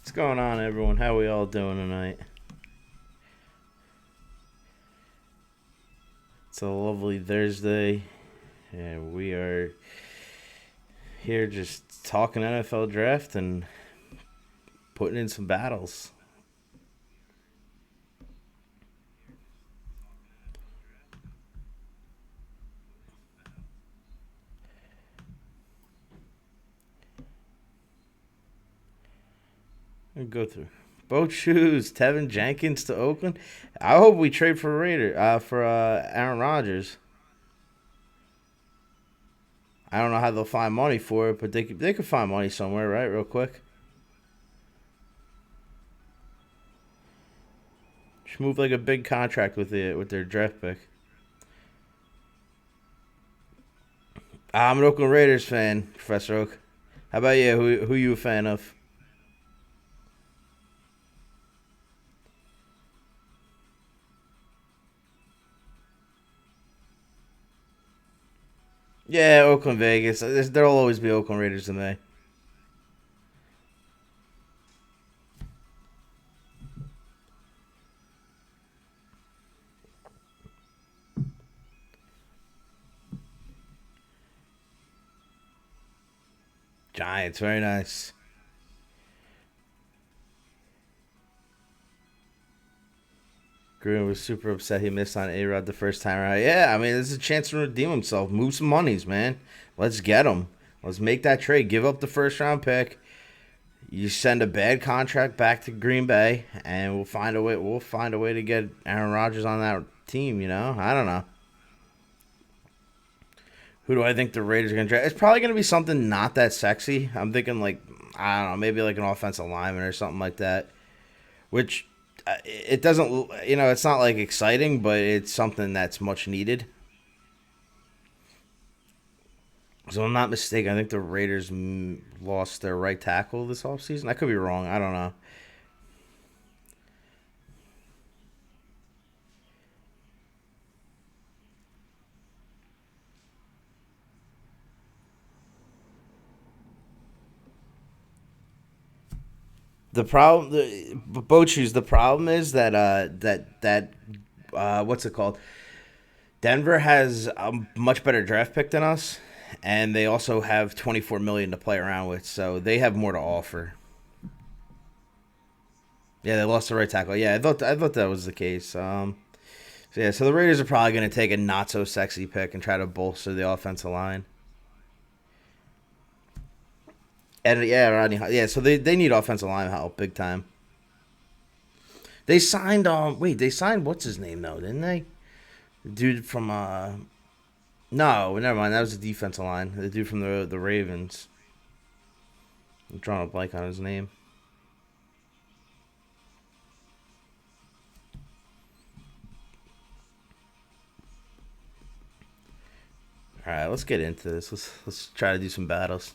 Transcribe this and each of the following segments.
What's going on, everyone? How we all doing tonight? It's a lovely Thursday, and we are here just talking NFL draft and putting in some battles. We'll go through boat shoes. Tevin Jenkins to Oakland. I hope we trade for Aaron Rodgers. I don't know how they'll find money for it, but they could find money somewhere, right? Real quick. Just move like a big contract with their draft pick. I'm an Oakland Raiders fan, Professor Oak. How about you? Who you a fan of? Yeah, Oakland, Vegas. There'll always be Oakland Raiders in there. Giants, very nice. Green was super upset he missed on A-Rod the first time around. Yeah, I mean, this is a chance to redeem himself. Move some monies, man. Let's get him. Let's make that trade. Give up the first round pick. You send a bad contract back to Green Bay, and we'll find a way. We'll find a way to get Aaron Rodgers on that team. I don't know. Who do I think the Raiders are going to draft? It's probably going to be something not that sexy. I'm thinking like I don't know, maybe like an offensive lineman or something like that. Which it doesn't, it's not like exciting, but it's something that's much needed. So I'm not mistaken. I think the Raiders lost their right tackle this offseason. I could be wrong. I don't know. Boat shoes. The problem is that what's it called? Denver has a much better draft pick than us, and they also have 24 million to play around with, so they have more to offer. Yeah, they lost the right tackle. Yeah, I thought that was the case. So the Raiders are probably going to take a not so sexy pick and try to bolster the offensive line. And yeah, Rodney. Yeah, so they need offensive line help big time. They signed they signed what's his name though, didn't they? The dude from no, never mind. That was the defensive line. The dude from the Ravens. I'm drawing a blank on his name. All right, let's get into this. Let's try to do some battles.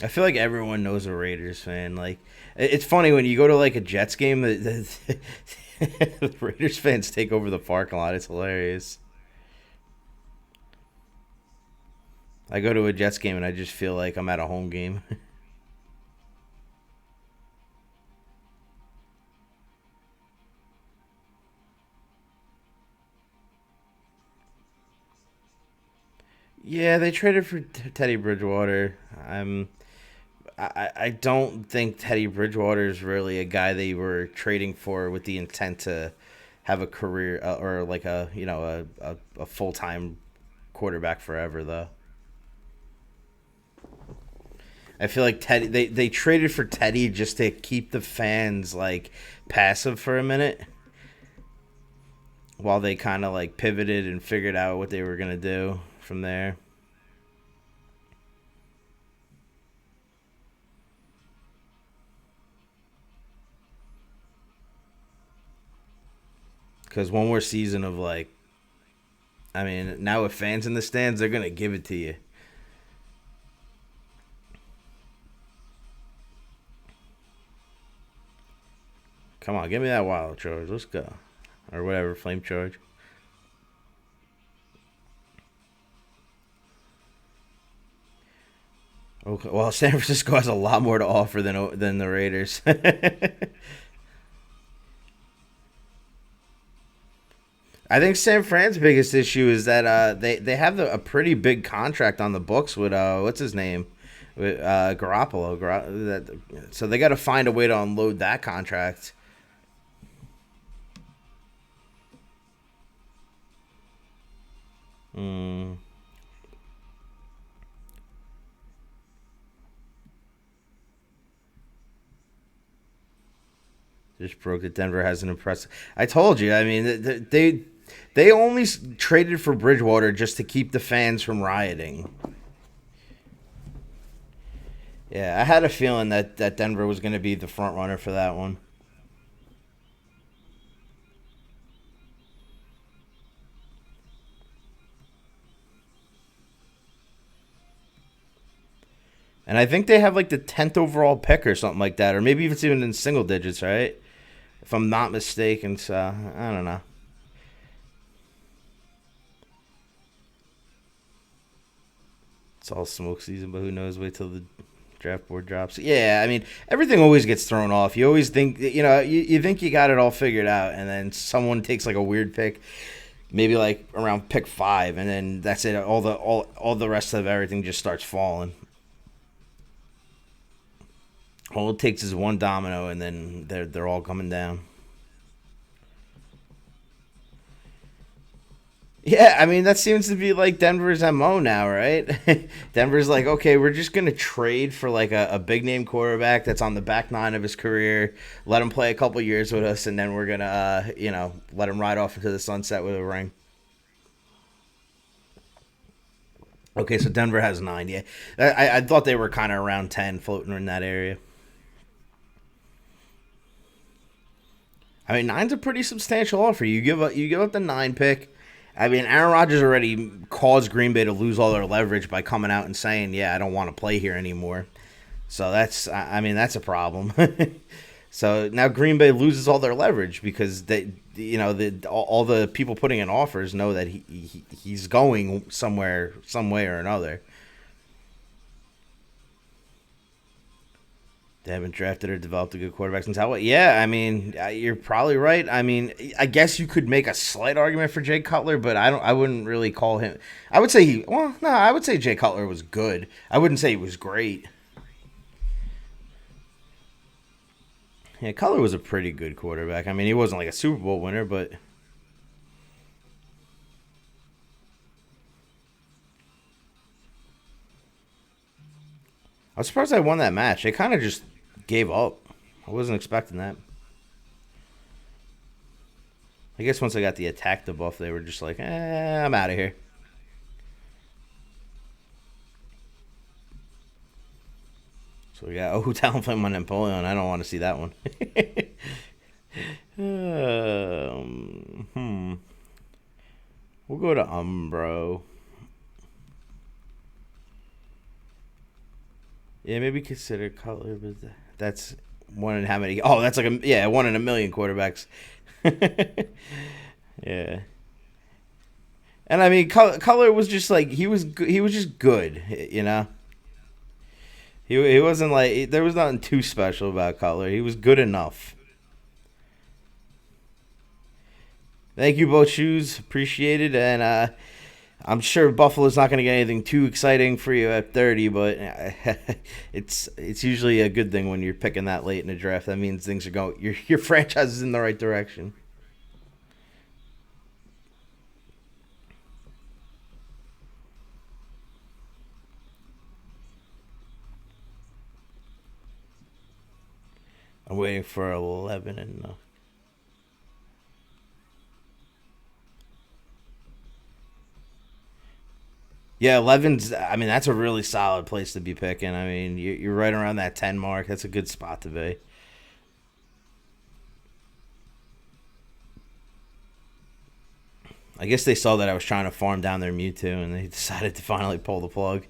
I feel like everyone knows a Raiders fan. Like, it's funny when you go to like a Jets game. The Raiders fans take over the parking lot. It's hilarious. I go to a Jets game and I just feel like I'm at a home game. Yeah, they traded for Teddy Bridgewater. I don't think Teddy Bridgewater is really a guy they were trading for with the intent to have a career or like a full time quarterback forever though. I feel like they traded for Teddy just to keep the fans like passive for a minute while they kind of like pivoted and figured out what they were gonna do from there. Because one more season of like, I mean, now with fans in the stands, they're gonna give it to you. Come on, give me that wild charge. Let's go, or whatever flame charge. Okay. Well, San Francisco has a lot more to offer than the Raiders. I think San Fran's biggest issue is that they have a pretty big contract on the books with what's his name, with Garoppolo. So they got to find a way to unload that contract. Mm, just broke that Denver has an impressive. I told you. I mean, they only traded for Bridgewater just to keep the fans from rioting. Yeah, I had a feeling that Denver was going to be the front runner for that one. And I think they have like the 10th overall pick or something like that, or maybe it's even in single digits, right? If I'm not mistaken. So I don't know. It's all smoke season, but who knows? Wait till the draft board drops. Yeah, I mean, everything always gets thrown off. You always think, you think you got it all figured out, and then someone takes like a weird pick, maybe like around pick 5, and then that's it. All the rest of everything just starts falling. All it takes is one domino, and then they're all coming down. Yeah, I mean that seems to be like Denver's MO now, right? Denver's like, okay, we're just gonna trade for like a big name quarterback that's on the back nine of his career, let him play a couple years with us, and then we're gonna, let him ride off into the sunset with a ring. Okay, so Denver has 9. Yeah, I thought they were kind of around 10, floating in that area. I mean, nine's a pretty substantial offer. You give up the 9 pick. I mean, Aaron Rodgers already caused Green Bay to lose all their leverage by coming out and saying, "Yeah, I don't want to play here anymore." So I mean, that's a problem. So now Green Bay loses all their leverage because all the people putting in offers know that he's going somewhere, some way or another. They haven't drafted or developed a good quarterback since how? Yeah, I mean, you're probably right. I mean, I guess you could make a slight argument for Jay Cutler, but I don't. I wouldn't really call him. I would say he. Well, no, I would say Jay Cutler was good. I wouldn't say he was great. Yeah, Cutler was a pretty good quarterback. I mean, he wasn't like a Super Bowl winner, but I was surprised I won that match. They kind of just gave up. I wasn't expecting that. I guess once I got the attack debuff, they were just like, I'm out of here. So we got Talonflame on Napoleon. I don't want to see that one. Hmm. We'll go to Umbro. Yeah, maybe consider Cutler, but that's one in how many? Oh, that's like one in a million quarterbacks. Yeah, and I mean, Cutler was just like he was just good, you know. He wasn't like there was nothing too special about Cutler. He was good enough. Thank you, both shoes. Appreciate it, and I'm sure Buffalo's not going to get anything too exciting for you at 30, but it's usually a good thing when you're picking that late in the draft. That means things are going your franchise is in the right direction. I'm waiting for 11 and yeah, 11's. I mean, that's a really solid place to be picking. I mean, you're right around that 10 mark. That's a good spot to be. I guess they saw that I was trying to farm down their Mewtwo, and they decided to finally pull the plug.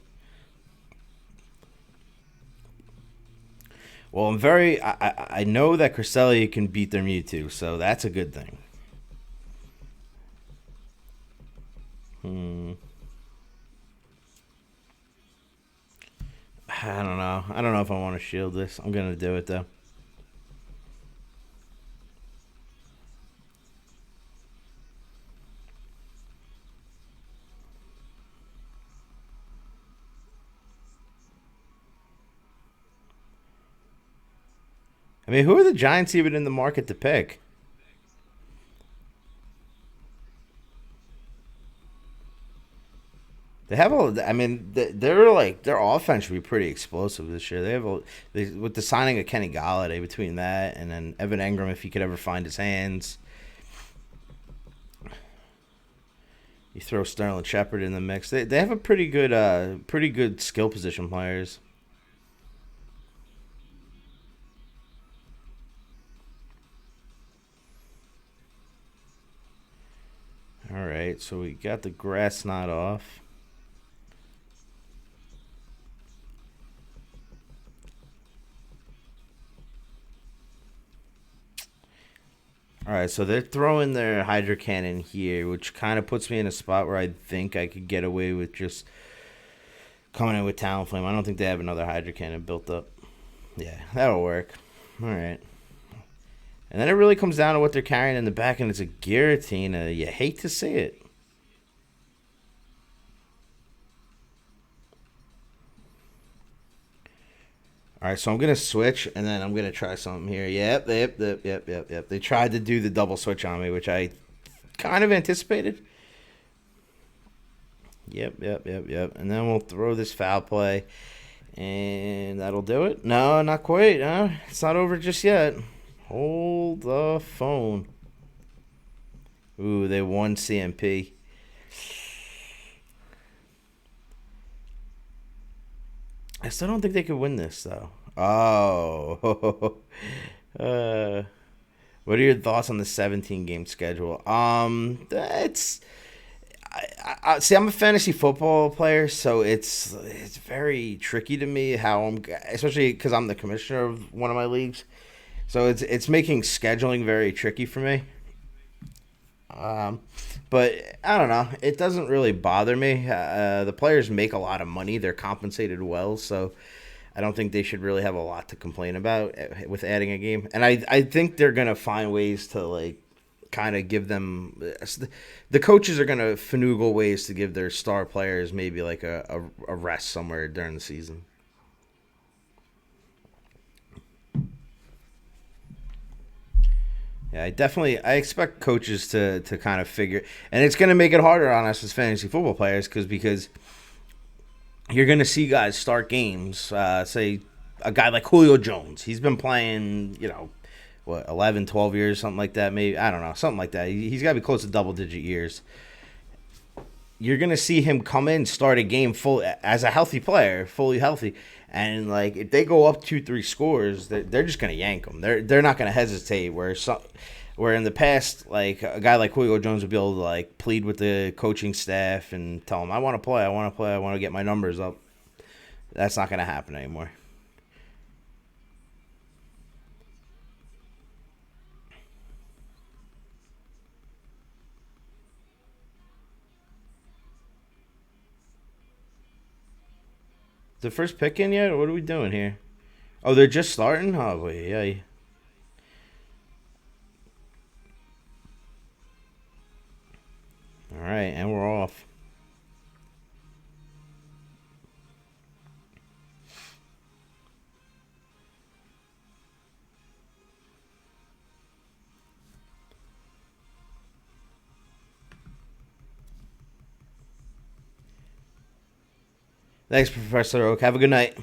Well, I know that Cresselia can beat their Mewtwo, so that's a good thing. Hmm. I don't know. I don't know if I want to shield this. I'm gonna do it though. I mean, who are the Giants even in the market to pick? They have a. I mean, they're like their offense should be pretty explosive this year. They have with the signing of Kenny Galladay between that and then Evan Engram if he could ever find his hands. You throw Sterling Shepard in the mix. They have a pretty good skill position players. All right, so we got the grass knot off. All right, so they're throwing their Hydra Cannon here, which kind of puts me in a spot where I think I could get away with just coming in with Talonflame. I don't think they have another Hydra Cannon built up. Yeah, that'll work. All right. And then it really comes down to what they're carrying in the back, and it's a Giratina. You hate to see it. All right, so I'm gonna switch, and then I'm gonna try something here. Yep. They tried to do the double switch on me, which I kind of anticipated. Yep. And then we'll throw this foul play, and that'll do it. No, not quite. It's not over just yet. Hold the phone. Ooh, they won CMP. I still don't think they could win this though. Oh, what are your thoughts on the 17 game schedule? That's see, I'm a fantasy football player, so it's very tricky to me how especially because I'm the commissioner of one of my leagues, so it's making scheduling very tricky for me. Um, but I don't know. It doesn't really bother me. The players make a lot of money; they're compensated well, so I don't think they should really have a lot to complain about with adding a game. And I think they're gonna find ways to like kind of give them the coaches are gonna finagle ways to give their star players maybe like a rest somewhere during the season. Yeah, I expect coaches to kind of figure, and it's going to make it harder on us as fantasy football players because you're going to see guys start games. Say a guy like Julio Jones, he's been playing, what 11, 12 years, something like that. Maybe I don't know, something like that. He's got to be close to double digit years. You're gonna see him come in, start a game full as a healthy player, fully healthy, and like if they go up 2, 3 scores, they're just gonna yank them. They're not gonna hesitate. Where in the past, like a guy like Julio Jones would be able to like plead with the coaching staff and tell them, "I want to play, I want to play, I want to get my numbers up." That's not gonna happen anymore. The first pick in yet? What are we doing here? Oh, they're just starting. Oh wait, yeah. All right, and we're off. Thanks, Professor Oak. Have a good night.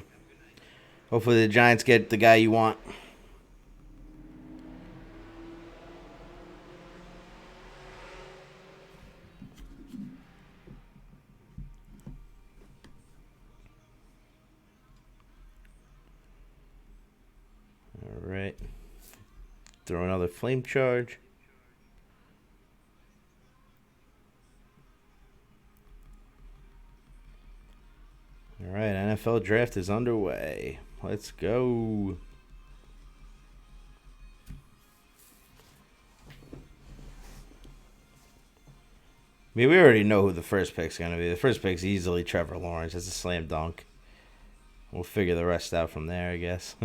Hopefully the Giants get the guy you want. All right. Throw another flame charge. All right, NFL draft is underway. Let's go. I mean, we already know who the first pick's going to be. The first pick's easily Trevor Lawrence. It's a slam dunk. We'll figure the rest out from there, I guess.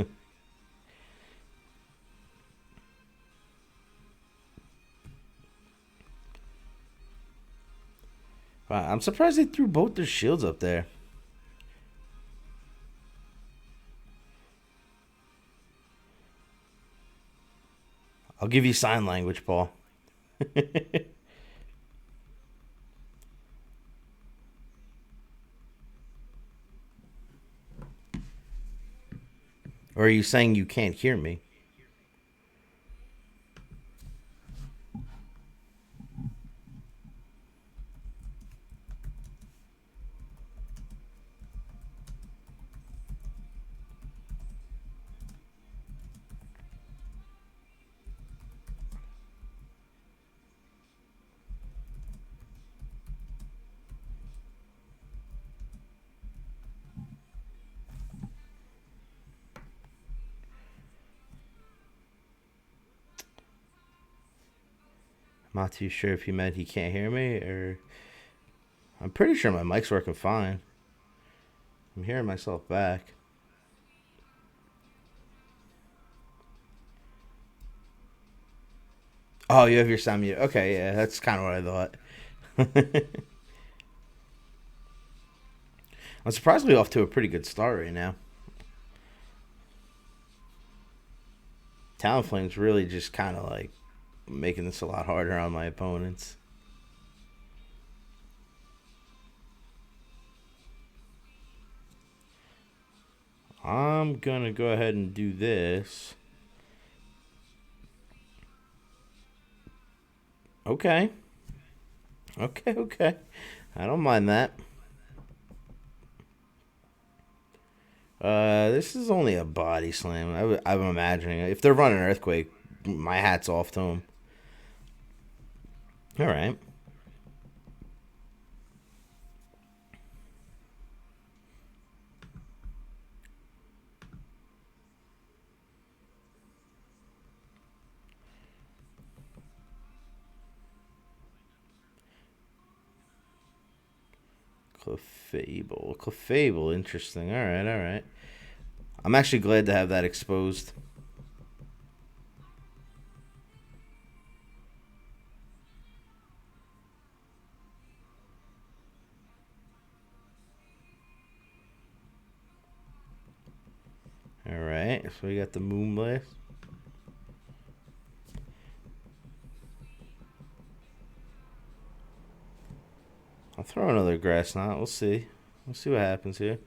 Wow, I'm surprised they threw both their shields up there. I'll give you sign language, Paul. Or are you saying you can't hear me? I'm not too sure if he meant he can't hear me or. I'm pretty sure my mic's working fine. I'm hearing myself back. Oh, you have your sound mute. Okay, yeah, that's kind of what I thought. I'm surprisingly off to a pretty good start right now. Talonflame's really just kind of like making this a lot harder on my opponents. I'm gonna go ahead and do this. Okay. Okay. I don't mind that. This is only a body slam. I'm imagining if they're running Earthquake, my hat's off to them. All right. Clefable, interesting. All right. I'm actually glad to have that exposed. All right, so we got the Moonblast. I'll throw another Grass Knot. We'll see. We'll see what happens here.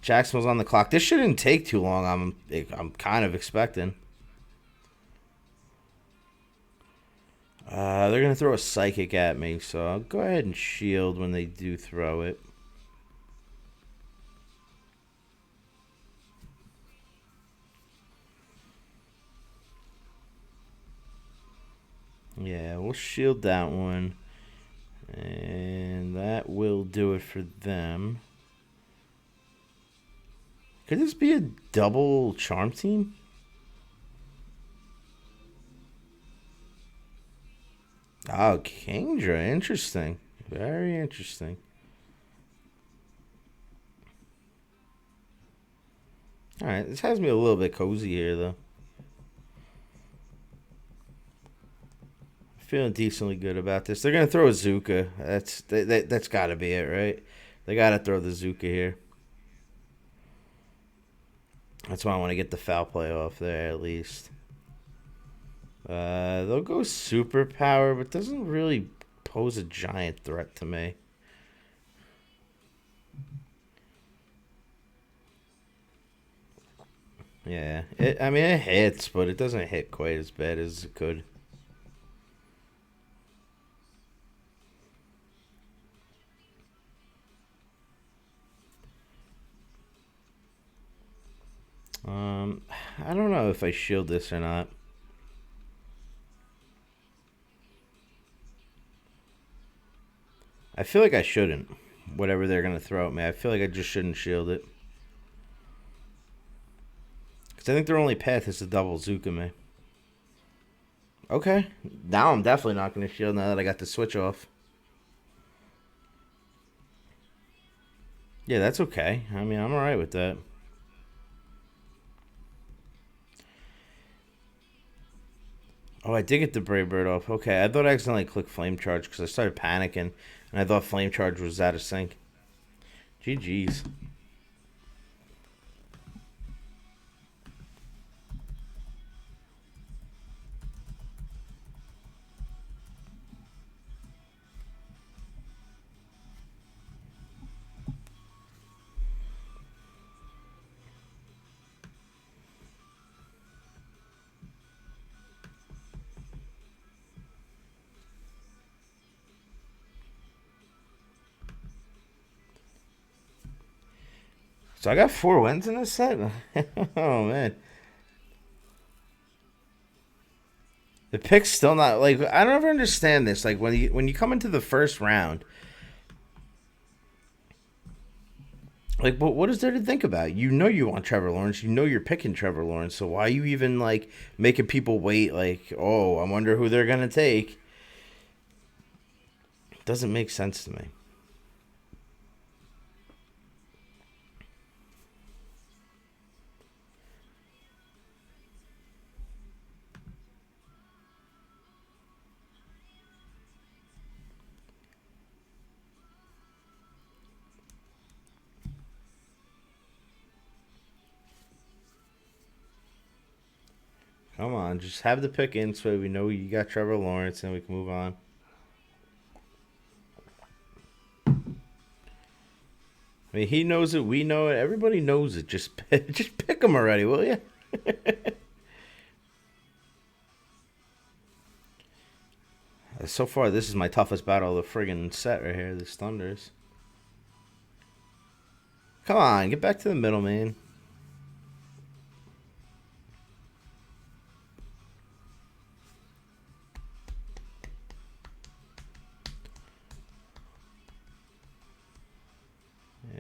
Jackson's on the clock. This shouldn't take too long. I'm kind of expecting. They're gonna throw a Psychic at me, so I'll go ahead and shield when they do throw it. Yeah, we'll shield that one. And that will do it for them. Could this be a double Charm Team? Oh, Kingdra. Interesting. Very interesting. Alright, this has me a little bit cozy here, though. Feeling decently good about this. They're gonna throw a Zuka. That's gotta be it, right? They gotta throw the Zuka here. That's why I want to get the foul play off there at least. They'll go Superpower, but doesn't really pose a giant threat to me. Yeah, I mean it hits, but it doesn't hit quite as bad as it could. I don't know if I shield this or not. I feel like I shouldn't. Whatever they're gonna throw at me, I feel like I just shouldn't shield it. Because I think their only path is to double Zuka me. Okay, now I'm definitely not gonna shield now that I got the switch off. Yeah, that's okay. I mean, I'm alright with that. Oh, I did get the Brave Bird off. Okay, I thought I accidentally clicked Flame Charge because I started panicking and I thought Flame Charge was out of sync. GG's. So I got 4 wins in this set? Oh, man. The pick's still not like I don't ever understand this. Like when you come into the first round, like what is there to think about? You know you want Trevor Lawrence. You know you're picking Trevor Lawrence. So why are you even like making people wait? Like oh, I wonder who they're gonna take. It doesn't make sense to me. Come on, just have the pick in so we know you got Trevor Lawrence and we can move on. I mean, he knows it. We know it. Everybody knows it. Just pick him already, will you? So far, this is my toughest battle of the friggin' set right here. This Thunders. Come on, get back to the middle, man.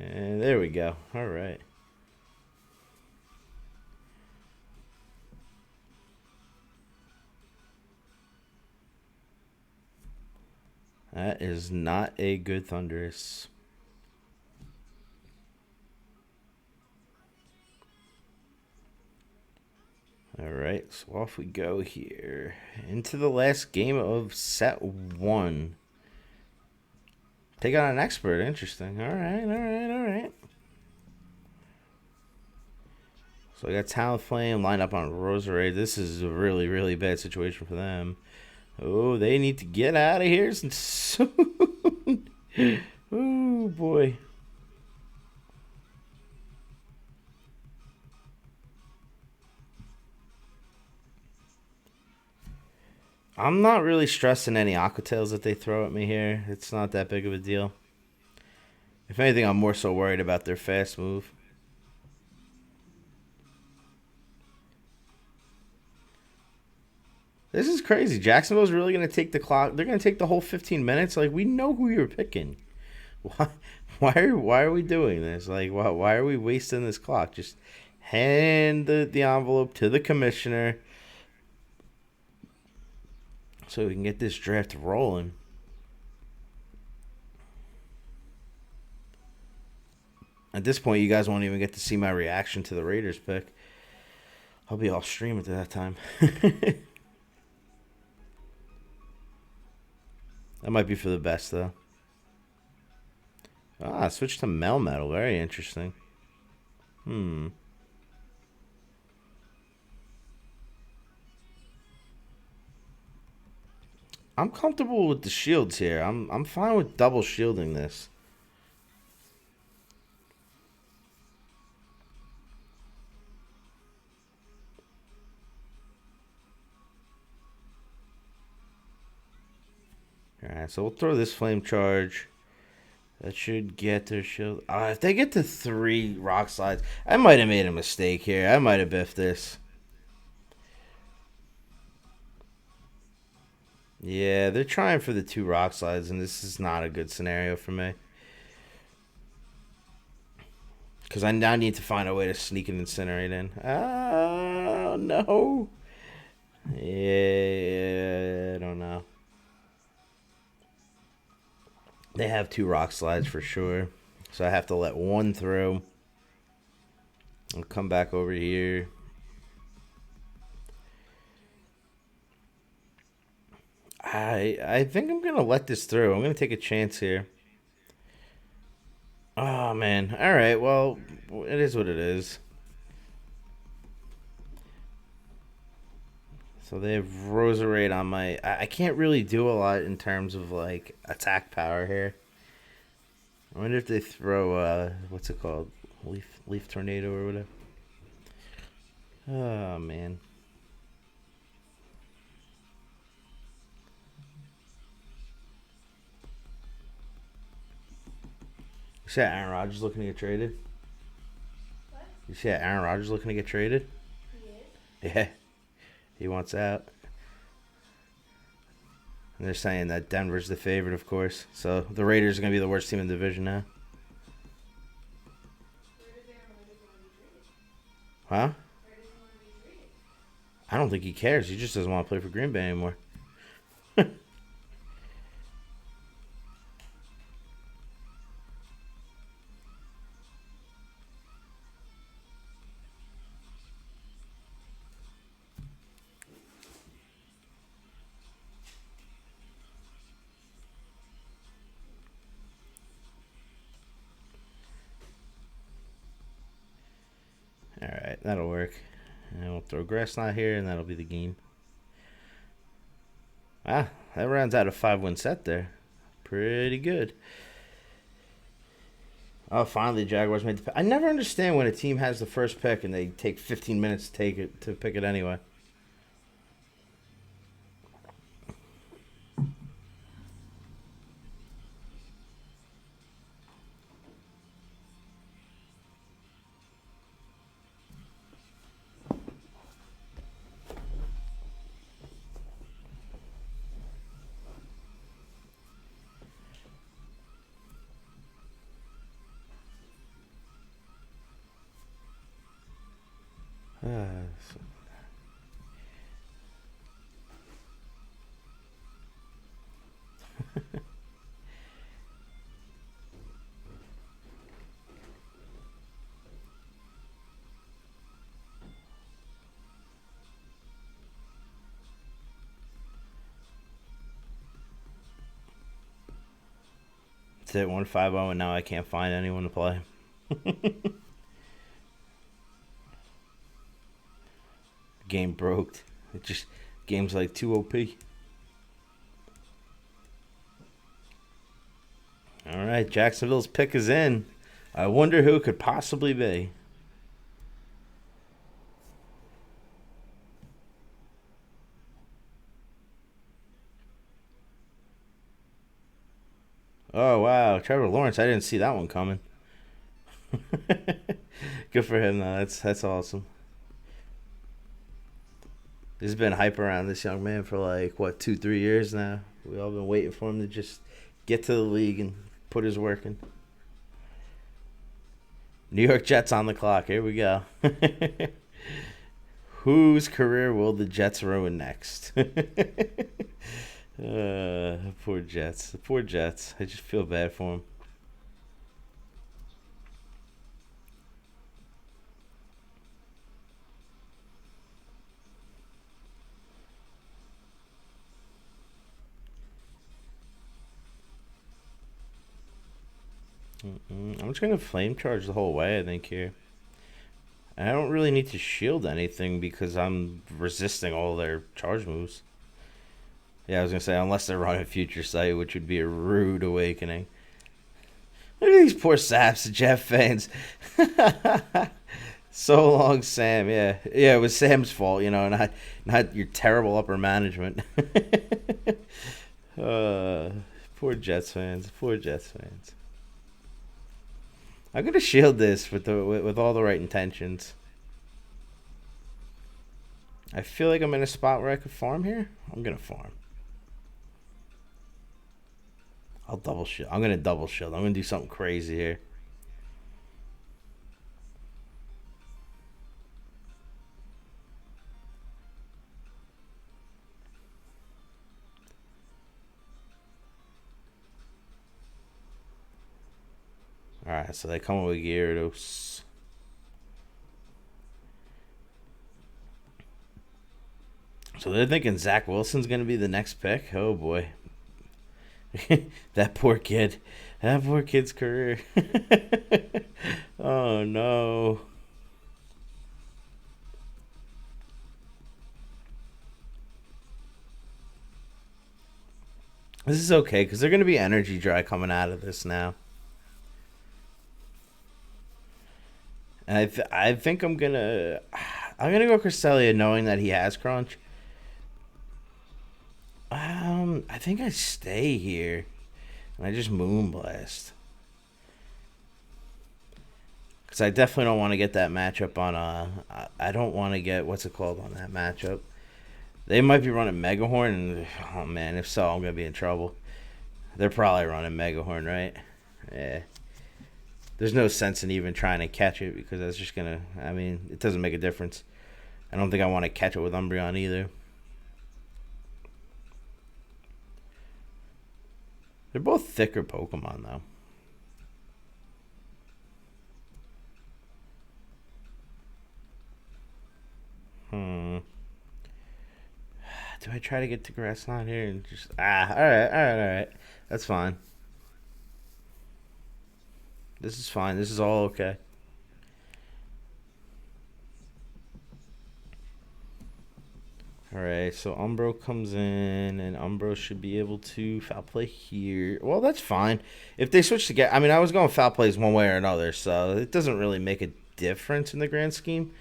And there we go. All right. That is not a good Thunderous. All right, so off we go here. Into the last game of set one. Take on an expert. Interesting. All right, all right, all right. So I got Talonflame lined up on Roserade. This is a really, really bad situation for them. Oh, they need to get out of here soon. Oh, boy. I'm not really stressing any Aqua Tails that they throw at me here. It's not that big of a deal. If anything, I'm more so worried about their fast move. This is crazy. Jacksonville's really going to take the clock. They're going to take the whole 15 minutes. Like, we know who you're picking. Why, why are we doing this? Like, why are we wasting this clock? Just hand the envelope to the commissioner so we can get this draft rolling. At this point, you guys won't even get to see my reaction to the Raiders pick. I'll be off stream at that time. That might be for the best, though. Ah, switch to Melmetal. Very interesting. I'm comfortable with the shields here. I'm fine with double shielding this. Alright, so we'll throw this Flame Charge. That should get their shield. If they get to 3 Rock Slides, I might have made a mistake here. I might have biffed this. Yeah, they're trying for the 2 Rock Slides, and this is not a good scenario for me. Because I now need to find a way to sneak an Incinerate in. Oh, no. Yeah, I don't know. They have 2 Rock Slides for sure. So I have to let one through. I'll come back over here. I think I'm gonna let this through. I'm gonna take a chance here. Oh man. All right. Well, it is what it is. So they have Roserade on my. I can't really do a lot in terms of like attack power here. I wonder if they throw what's it called, leaf tornado or whatever. Oh man. You see Aaron Rodgers looking to get traded? What? You see Aaron Rodgers looking to get traded? He is? Yeah, he wants out. And they're saying that Denver's the favorite, of course. So the Raiders are going to be the worst team in the division now. Where does Aaron Rodgers want to be traded? Huh? Where does he want to be traded? I don't think he cares. He just doesn't want to play for Green Bay anymore. All right, that'll work. And we'll throw Grass Knot here, and that'll be the game. Ah, that rounds out a 5-win set there. Pretty good. Oh, finally, Jaguars made the pick. I never understand when a team has the first pick and they take 15 minutes to take it to pick it anyway. Ah, That's it, 1-5-0, and now I can't find anyone to play. Game broke. It just game's like too OP. All right, Jacksonville's pick is in. I wonder who it could possibly be. Oh wow, Trevor Lawrence. I didn't see that one coming. Good for him though. That's awesome. There's been hype around this young man for like what 2-3 years now. We all been waiting for him to just get to the league and put his work in. New York Jets on the clock. Here we go. Whose career will the Jets ruin next? Poor Jets. The poor Jets. I just feel bad for them. I'm just gonna flame charge the whole way. I think here. I don't really need to shield anything because I'm resisting all their charge moves. Yeah, I was gonna say unless they're running Future Sight, which would be a rude awakening. Look at these poor saps, Jeff fans. So long, Sam. Yeah, yeah, it was Sam's fault, not your terrible upper management. uh, Poor Jets fans. Poor Jets fans. I'm gonna shield this with all the right intentions. I feel like I'm in a spot where I could farm here. I'm gonna farm. I'll double shield. I'm gonna double shield. I'm gonna do something crazy here. All Alright, so they come with Gyarados. So they're thinking Zach Wilson's going to be the next pick? Oh, boy. That poor kid. That poor kid's career. Oh, no. This is okay, because they're going to be energy dry coming out of this now. And I think I'm going to... I'm going to go Cresselia knowing that he has Crunch. I think I stay here. And I just Moonblast. Because I definitely don't want to get that matchup on... I don't want to get... What's it called on that matchup? They might be running Megahorn. And, oh, man. If so, I'm going to be in trouble. They're probably running Megahorn, right? Yeah. There's no sense in even trying to catch it because that's just going to... I mean, it doesn't make a difference. I don't think I want to catch it with Umbreon either. They're both thicker Pokemon, though. Do I try to get to Grassland here and just... Alright. That's fine. This is fine. This is all okay. Alright, so Umbro comes in, and Umbro should be able to foul play here. Well, that's fine. If they switch to get... I mean, I was going foul plays one way or another, so it doesn't really make a difference in the grand scheme.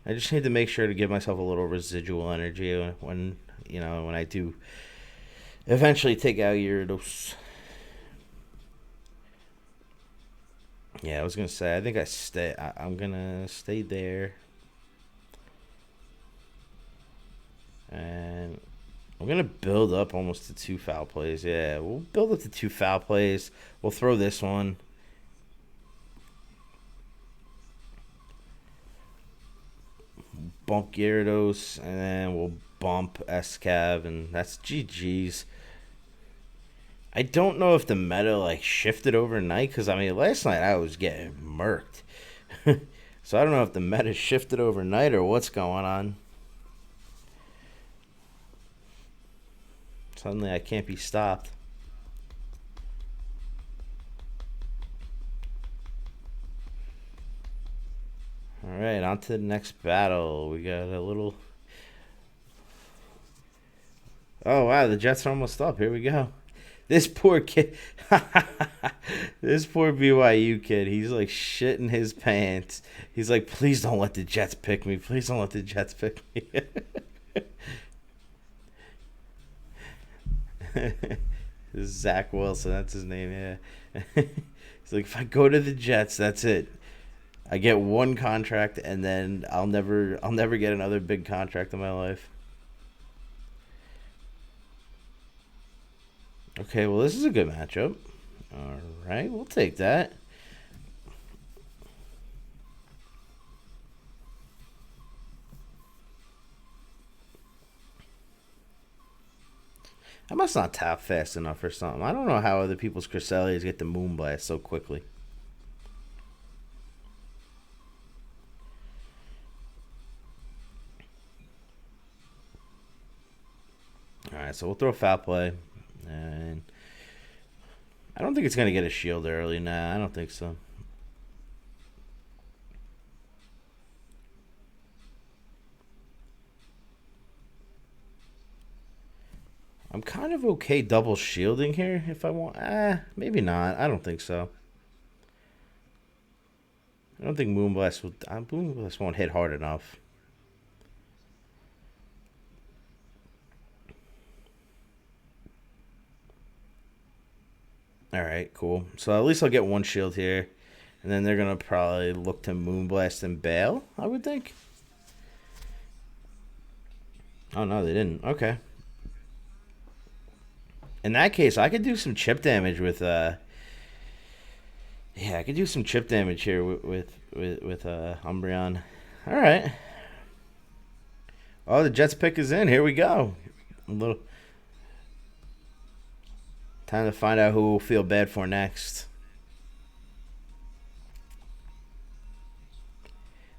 I just need to make sure to give myself a little residual energy when, when I do eventually take out Gyarados. Yeah, I was going to say, I think I'm going to stay there. And I'm going to build up almost to 2 foul plays. Yeah, we'll build up to 2 foul plays. We'll throw this one. Bump Gyarados, and then we'll bump Escav, and that's GG's. I don't know if the meta, shifted overnight, because, I mean, last night I was getting murked. So I don't know if the meta shifted overnight or what's going on. Suddenly I can't be stopped. Alright, on to the next battle. We got a little... Oh, wow, the Jets are almost up. Here we go. This poor kid... This poor BYU kid, he's like shitting his pants. He's like, please don't let the Jets pick me. Please don't let the Jets pick me. Zach Wilson, that's his name, yeah. He's like, if I go to the Jets, that's it. I get one contract, and then I'll never get another big contract in my life. Okay, well, this is a good matchup. All right, we'll take that. I must not tap fast enough or something. I don't know how other people's Cresselias get the Moonblast so quickly. Alright, so we'll throw foul play. And I don't think it's going to get a shield early. Nah, I don't think so. I'm kind of okay double shielding here if I want. Maybe not. I don't think so. I don't think Moonblast won't hit hard enough. Alright, cool. So at least I'll get one shield here. And then they're going to probably look to Moonblast and bail, I would think. Oh, no, they didn't. Okay. In that case, I could do some chip damage with... Yeah, I could do some chip damage here with Umbreon. Alright. Oh, the Jets pick is in. Here we go. A little... Time to find out who we'll feel bad for next.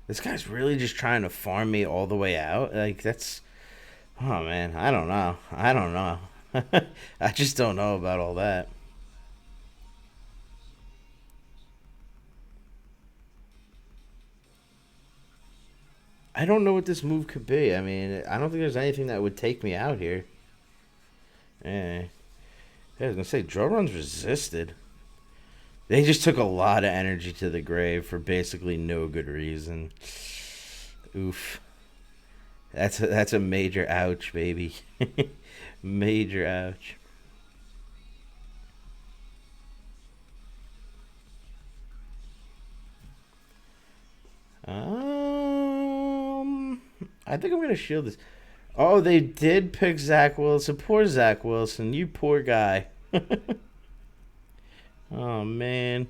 This guy's really just trying to farm me all the way out. Like that's, oh man, I don't know. I don't know. I just don't know about all that. I don't know what this move could be. I mean, I don't think there's anything that would take me out here. Eh. Yeah, I was gonna say draw runs resisted. They just took a lot of energy to the grave for basically no good reason. Oof. That's a major ouch, baby. Major ouch. I think I'm gonna shield this. Oh, they did pick Zach Wilson. Poor Zach Wilson. You poor guy. Oh man.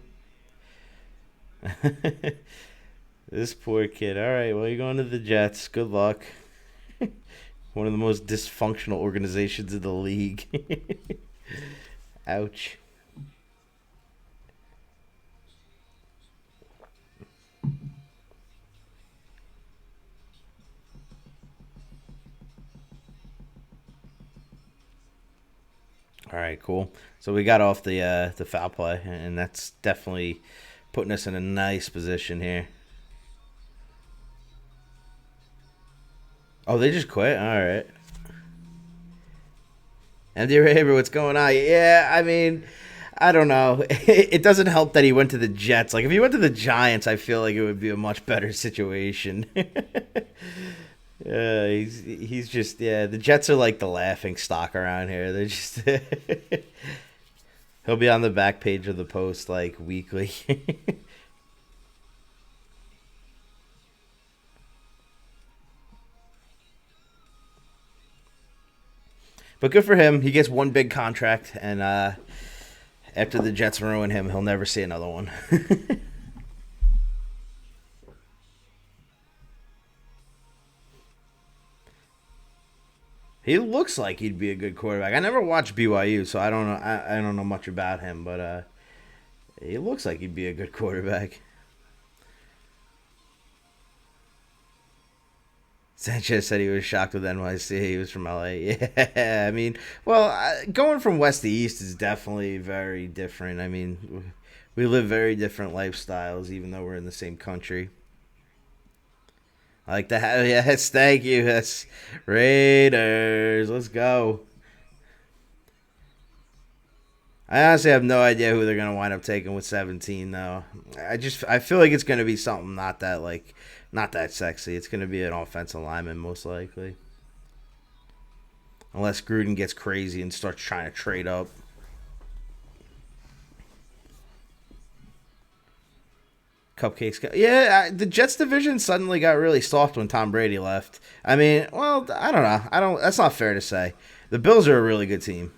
This poor kid. All right, well you're going to the Jets. Good luck. One of the most dysfunctional organizations in the league. Ouch. All right, cool. So we got off the foul play, and that's definitely putting us in a nice position here. Oh, they just quit. All right. MD Raver, what's going on? Yeah, I mean, I don't know. It doesn't help that he went to the Jets. Like if he went to the Giants, I feel like it would be a much better situation. He's just yeah. The Jets are like the laughing stock around here. They're just he'll be on the back page of the Post like weekly. But good for him. He gets one big contract, and after the Jets ruin him, he'll never see another one. He looks like he'd be a good quarterback. I never watched BYU, so I don't know. I don't know much about him, but he looks like he'd be a good quarterback. Sanchez said he was shocked with NYC. He was from LA. Yeah, I mean, well, going from west to east is definitely very different. I mean, we live very different lifestyles, even though we're in the same country. I like to have yes, thank you. Yes, Raiders. Let's go. I honestly have no idea who they're gonna wind up taking with 17 though. I feel like it's gonna be something not that sexy. It's gonna be an offensive lineman most likely, unless Gruden gets crazy and starts trying to trade up. Cupcakes. Yeah, the Jets division suddenly got really soft when Tom Brady left. I mean, well, I don't know. I don't. That's not fair to say. The Bills are a really good team.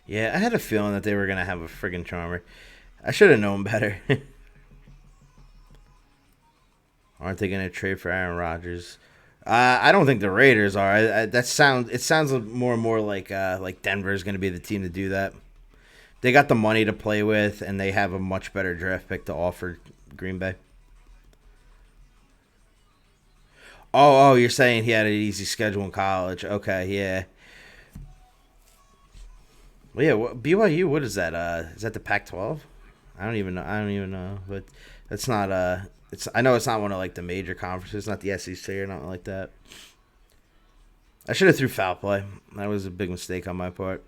Yeah, I had a feeling that they were gonna have a friggin' charmer. I should have known better. Aren't they gonna trade for Aaron Rodgers? I don't think the Raiders are. It sounds more and more like Denver's gonna be the team to do that. They got the money to play with, and they have a much better draft pick to offer Green Bay. Oh, you're saying he had an easy schedule in college? Okay, yeah. Well, yeah. BYU. What is that? Is that the Pac-12? I don't even know. I don't even know. But that's not. It's. I know it's not one of like the major conferences. It's not the SEC or nothing like that. I should have threw foul play. That was a big mistake on my part.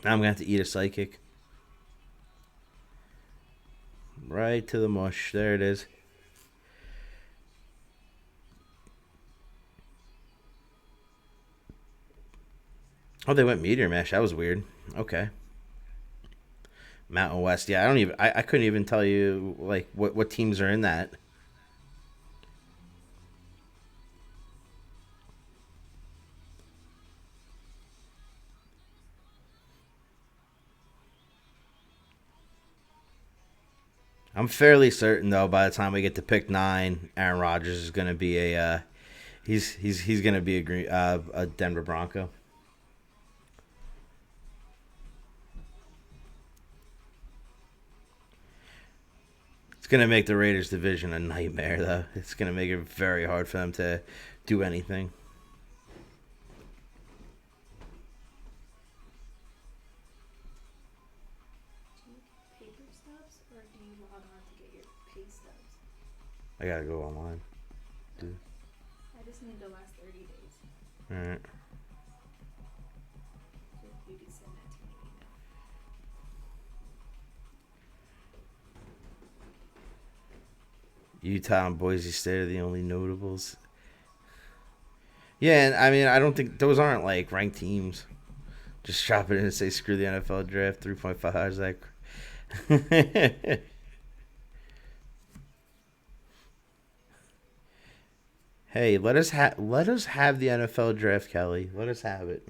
Now I'm gonna have to eat a psychic. Right to the mush. There it is. Oh, they went meteor mash. That was weird. Okay. Mountain West. Yeah, I don't even. I couldn't even tell you like what teams are in that. I'm fairly certain though. By the time we get to pick 9, Aaron Rodgers is going to be a. He's going to be a Denver Bronco. gonna make the Raiders division a nightmare, though. It's gonna make it very hard for them to do anything. Do you get paper stubs or do you log on to get your pay stubs? I gotta go online. Okay. I just need the last 30 days. All right. So if you could send that to me email. Utah and Boise State are the only notables. Yeah, and I mean, I don't think those aren't like ranked teams. Just chop it in and say screw the NFL draft. 3.5 Zach. Hey, let us have the NFL draft, Kelly. Let us have it.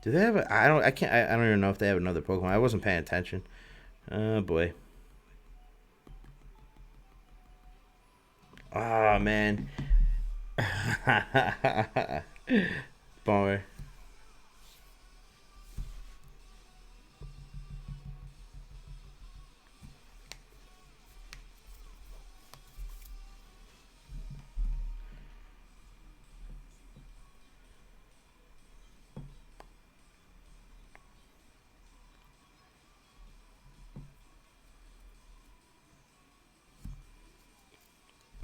Do they have a? I don't. I can't. I don't even know if they have another Pokemon. I wasn't paying attention. Oh boy. Oh man. Bummer.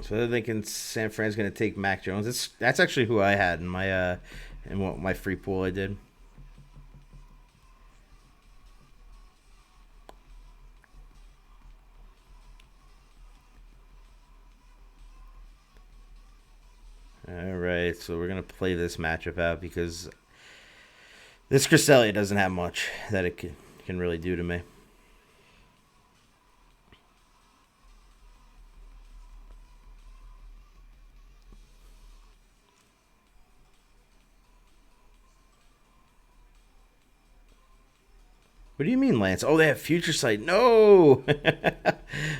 So they're thinking San Fran's gonna take Mac Jones. That's actually who I had in what my free pool I did. All right, so we're gonna play this matchup out because this Cresselia doesn't have much that it can really do to me. What do you mean, Lance? Oh, they have Future Sight. No.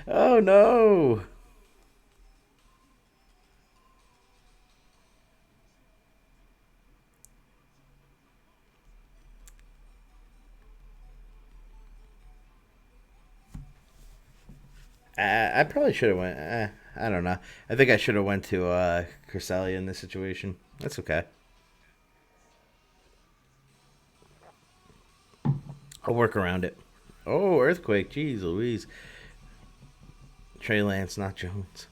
Oh no. I probably should have went. I don't know. I think I should have went to Cresselia in this situation. That's okay. I'll work around it. Oh, earthquake! Jeez, Louise. Trey Lance, not Jones.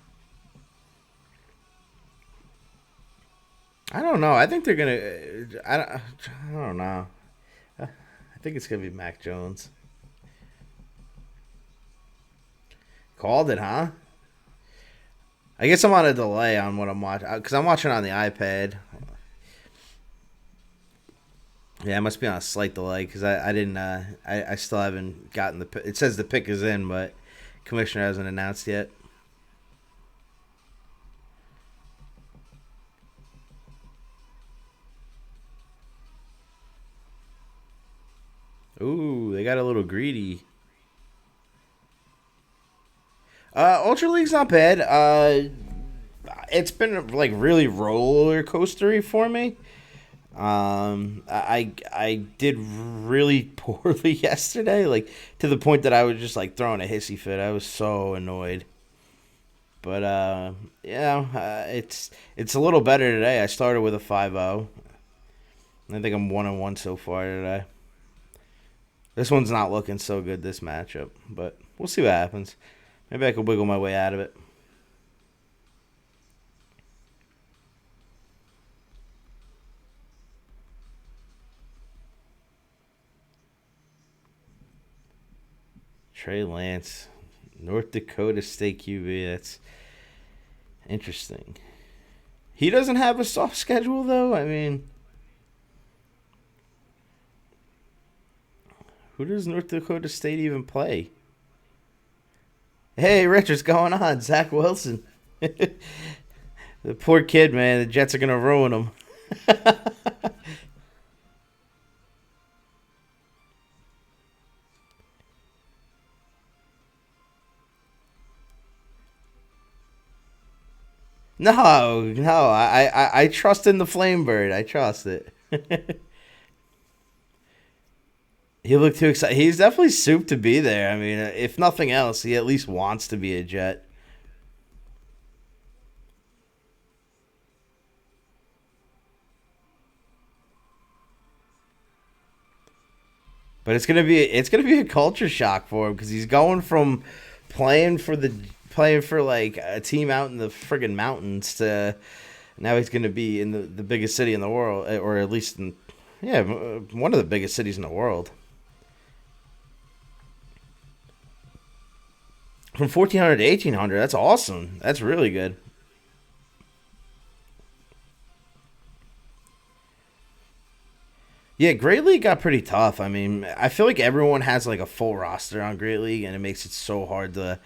I don't know. I think they're gonna. I don't know. I think it's gonna be Mac Jones. Called it, huh? I guess I'm on a delay on what I'm watching because I'm watching on the iPad. Yeah, it must be on a slight delay because I didn't. I still haven't gotten the. It says the pick is in, but commissioner hasn't announced yet. Ooh, they got a little greedy. Ultra League's not bad. It's been like really roller coastery for me. I did really poorly yesterday, like to the point that I was just like throwing a hissy fit. I was so annoyed. But it's a little better today. I started with a 5-0. I think I'm 1-1 so far today. This one's not looking so good this matchup, but we'll see what happens. Maybe I could wiggle my way out of it. Trey Lance, North Dakota State QB. That's interesting. He doesn't have a soft schedule though. I mean, who does North Dakota State even play? Hey, Rich, what's going on? Zach Wilson. The poor kid, man. The Jets are gonna ruin him. No. I trust in the flame bird. I trust it. He looked too excited. He's definitely souped to be there. I mean, if nothing else, he at least wants to be a Jet. But it's gonna be a culture shock for him because he's going from playing for the playing for like a team out in the friggin' mountains to now he's gonna be in the biggest city in the world, or at least in yeah one of the biggest cities in the world. From 1400 to 1800, that's awesome. That's really good. Yeah, Great League got pretty tough. I mean, I feel like everyone has like a full roster on Great League, and it makes it so hard to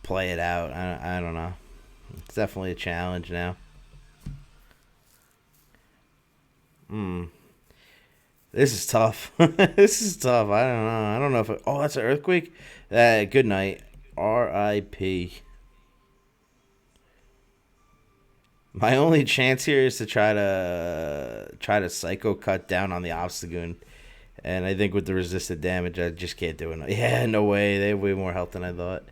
play it out. I don't know. It's definitely a challenge now. Hmm. This is tough. This is tough. I don't know. I don't know if oh, that's an earthquake. Good night. R.I.P. My only chance here is to try to psycho cut down on the Obstagoon, and I think with the resisted damage, I just can't do it. Yeah, no way. They have way more health than I thought.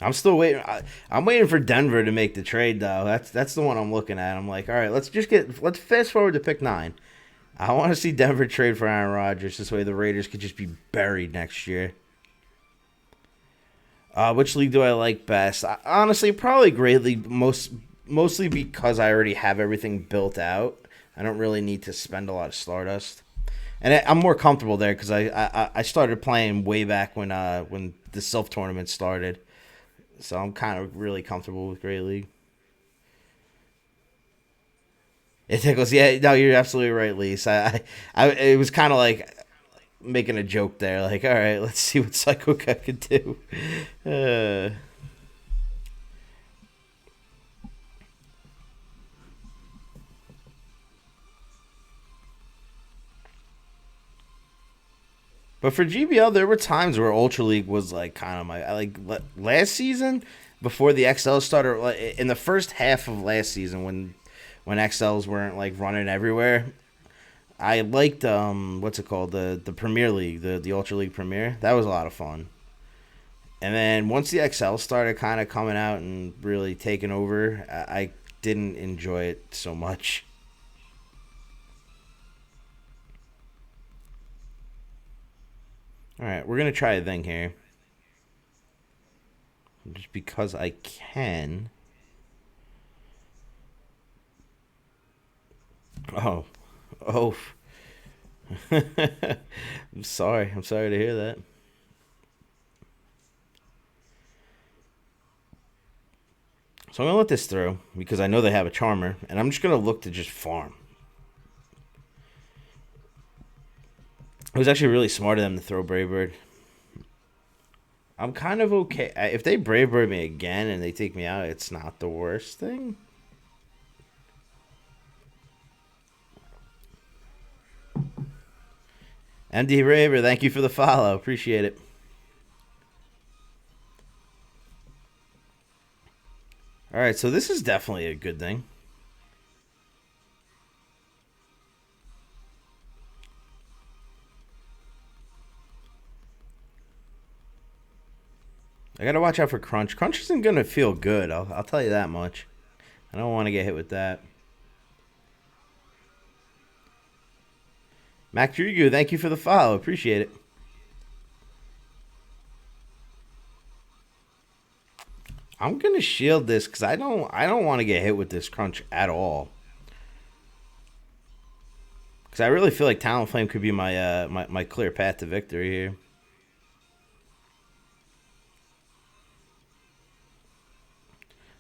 I'm still waiting. I'm waiting for Denver to make the trade though. That's the one I'm looking at. I'm like, all right, let's fast forward to pick 9. I want to see Denver trade for Aaron Rodgers. This way, the Raiders could just be buried next year. Which league do I like best? Honestly, probably Great League. Mostly because I already have everything built out. I don't really need to spend a lot of Stardust, and I'm more comfortable there because I started playing way back when the self tournament started. So I'm kind of really comfortable with Great League. It tickles. Yeah, no, you're absolutely right, Lise. It was kind of like making a joke there. Like, all right, let's see what Psycho Cut can do. Uh, but for GBL, there were times where Ultra League was like kind of my last season before the XL started. Like, in the first half of last season, when XLs weren't like running everywhere, I liked what's it called, the Premier League, the Ultra League Premier. That was a lot of fun. And then once the XL started kind of coming out and really taking over, I didn't enjoy it so much. All right, we're gonna try a thing here, just because I can. Oh, oh. I'm sorry. I'm sorry to hear that. So I'm gonna let this through because I know they have a charmer, and I'm just gonna look to just farm. It was actually really smart of them to throw Brave Bird. I'm kind of okay if they Brave Bird me again and they take me out. It's not the worst thing. MD Raver, thank you for the follow. Appreciate it. All right, so this is definitely a good thing. I gotta watch out for Crunch. Crunch isn't gonna feel good. I'll tell you that much. I don't want to get hit with that. Mac Drugu, thank you for the follow. Appreciate it. I'm gonna shield this because I don't want to get hit with this Crunch at all. Because I really feel like Talonflame could be my clear path to victory here.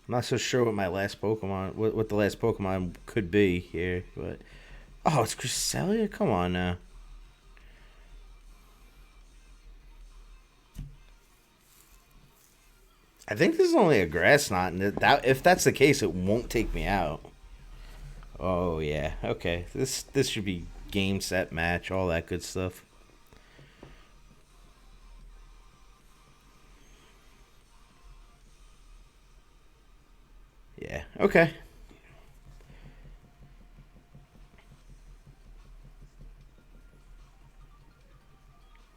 I'm not so sure what my last Pokemon, what the last Pokemon could be here, but oh, it's Cresselia. Come on now. I think this is only a grass knot, and if that's the case, it won't take me out. Oh yeah, okay. This should be game, set, match, all that good stuff. Yeah. Okay.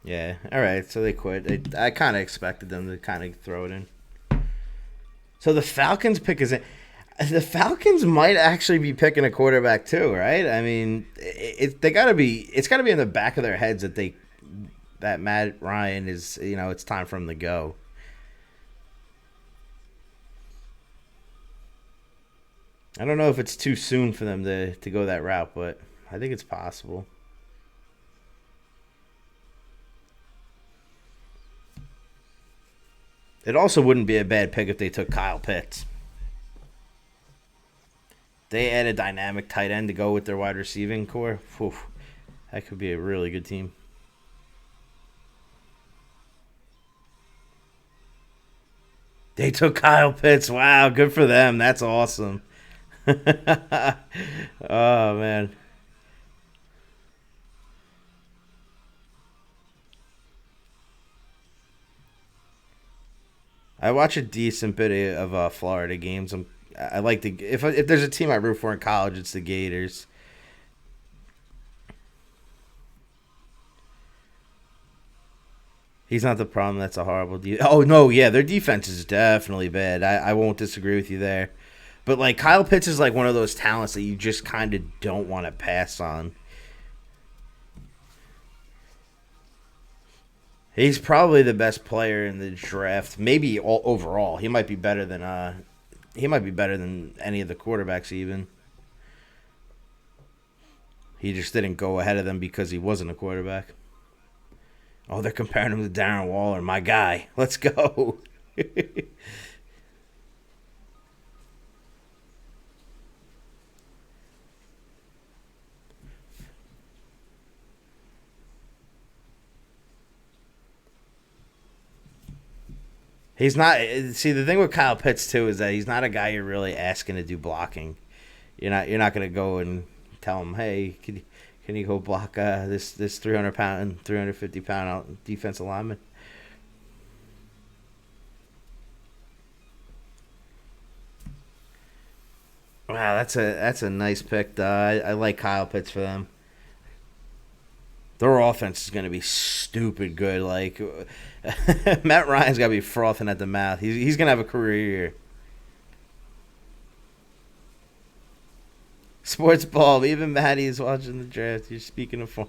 Yeah. All right. So they quit. I kind of expected them to kind of throw it in. So the Falcons pick is in. The Falcons might actually be picking a quarterback too, right? I mean, they got to be. It's got to be in the back of their heads that Matt Ryan is. It's time for him to go. I don't know if it's too soon for them to go that route, but I think it's possible. It also wouldn't be a bad pick if they took Kyle Pitts. They add a dynamic tight end to go with their wide receiving core. Whew, that could be a really good team. They took Kyle Pitts. Wow, good for them. That's awesome. Oh man. I watch a decent bit of Florida games. I like the if there's a team I root for in college, it's the Gators. He's not the problem. That's a horrible. Oh no, yeah, their defense is definitely bad. I won't disagree with you there. But like Kyle Pitts is like one of those talents that you just kind of don't want to pass on. He's probably the best player in the draft. Maybe overall, he might be better than any of the quarterbacks even. He just didn't go ahead of them because he wasn't a quarterback. Oh, they're comparing him to Darren Waller, my guy. Let's go. He's not. See, the thing with Kyle Pitts too is that he's not a guy you're really asking to do blocking. You're not going to go and tell him, hey, can you go block this 300 pound and 350 pound out defensive lineman? Wow, that's a nice pick. I like Kyle Pitts for them. Their offense is going to be stupid good. Like Matt Ryan's got to be frothing at the mouth. He's going to have a career year. Sports ball. Even Maddie is watching the draft. You're speaking of form.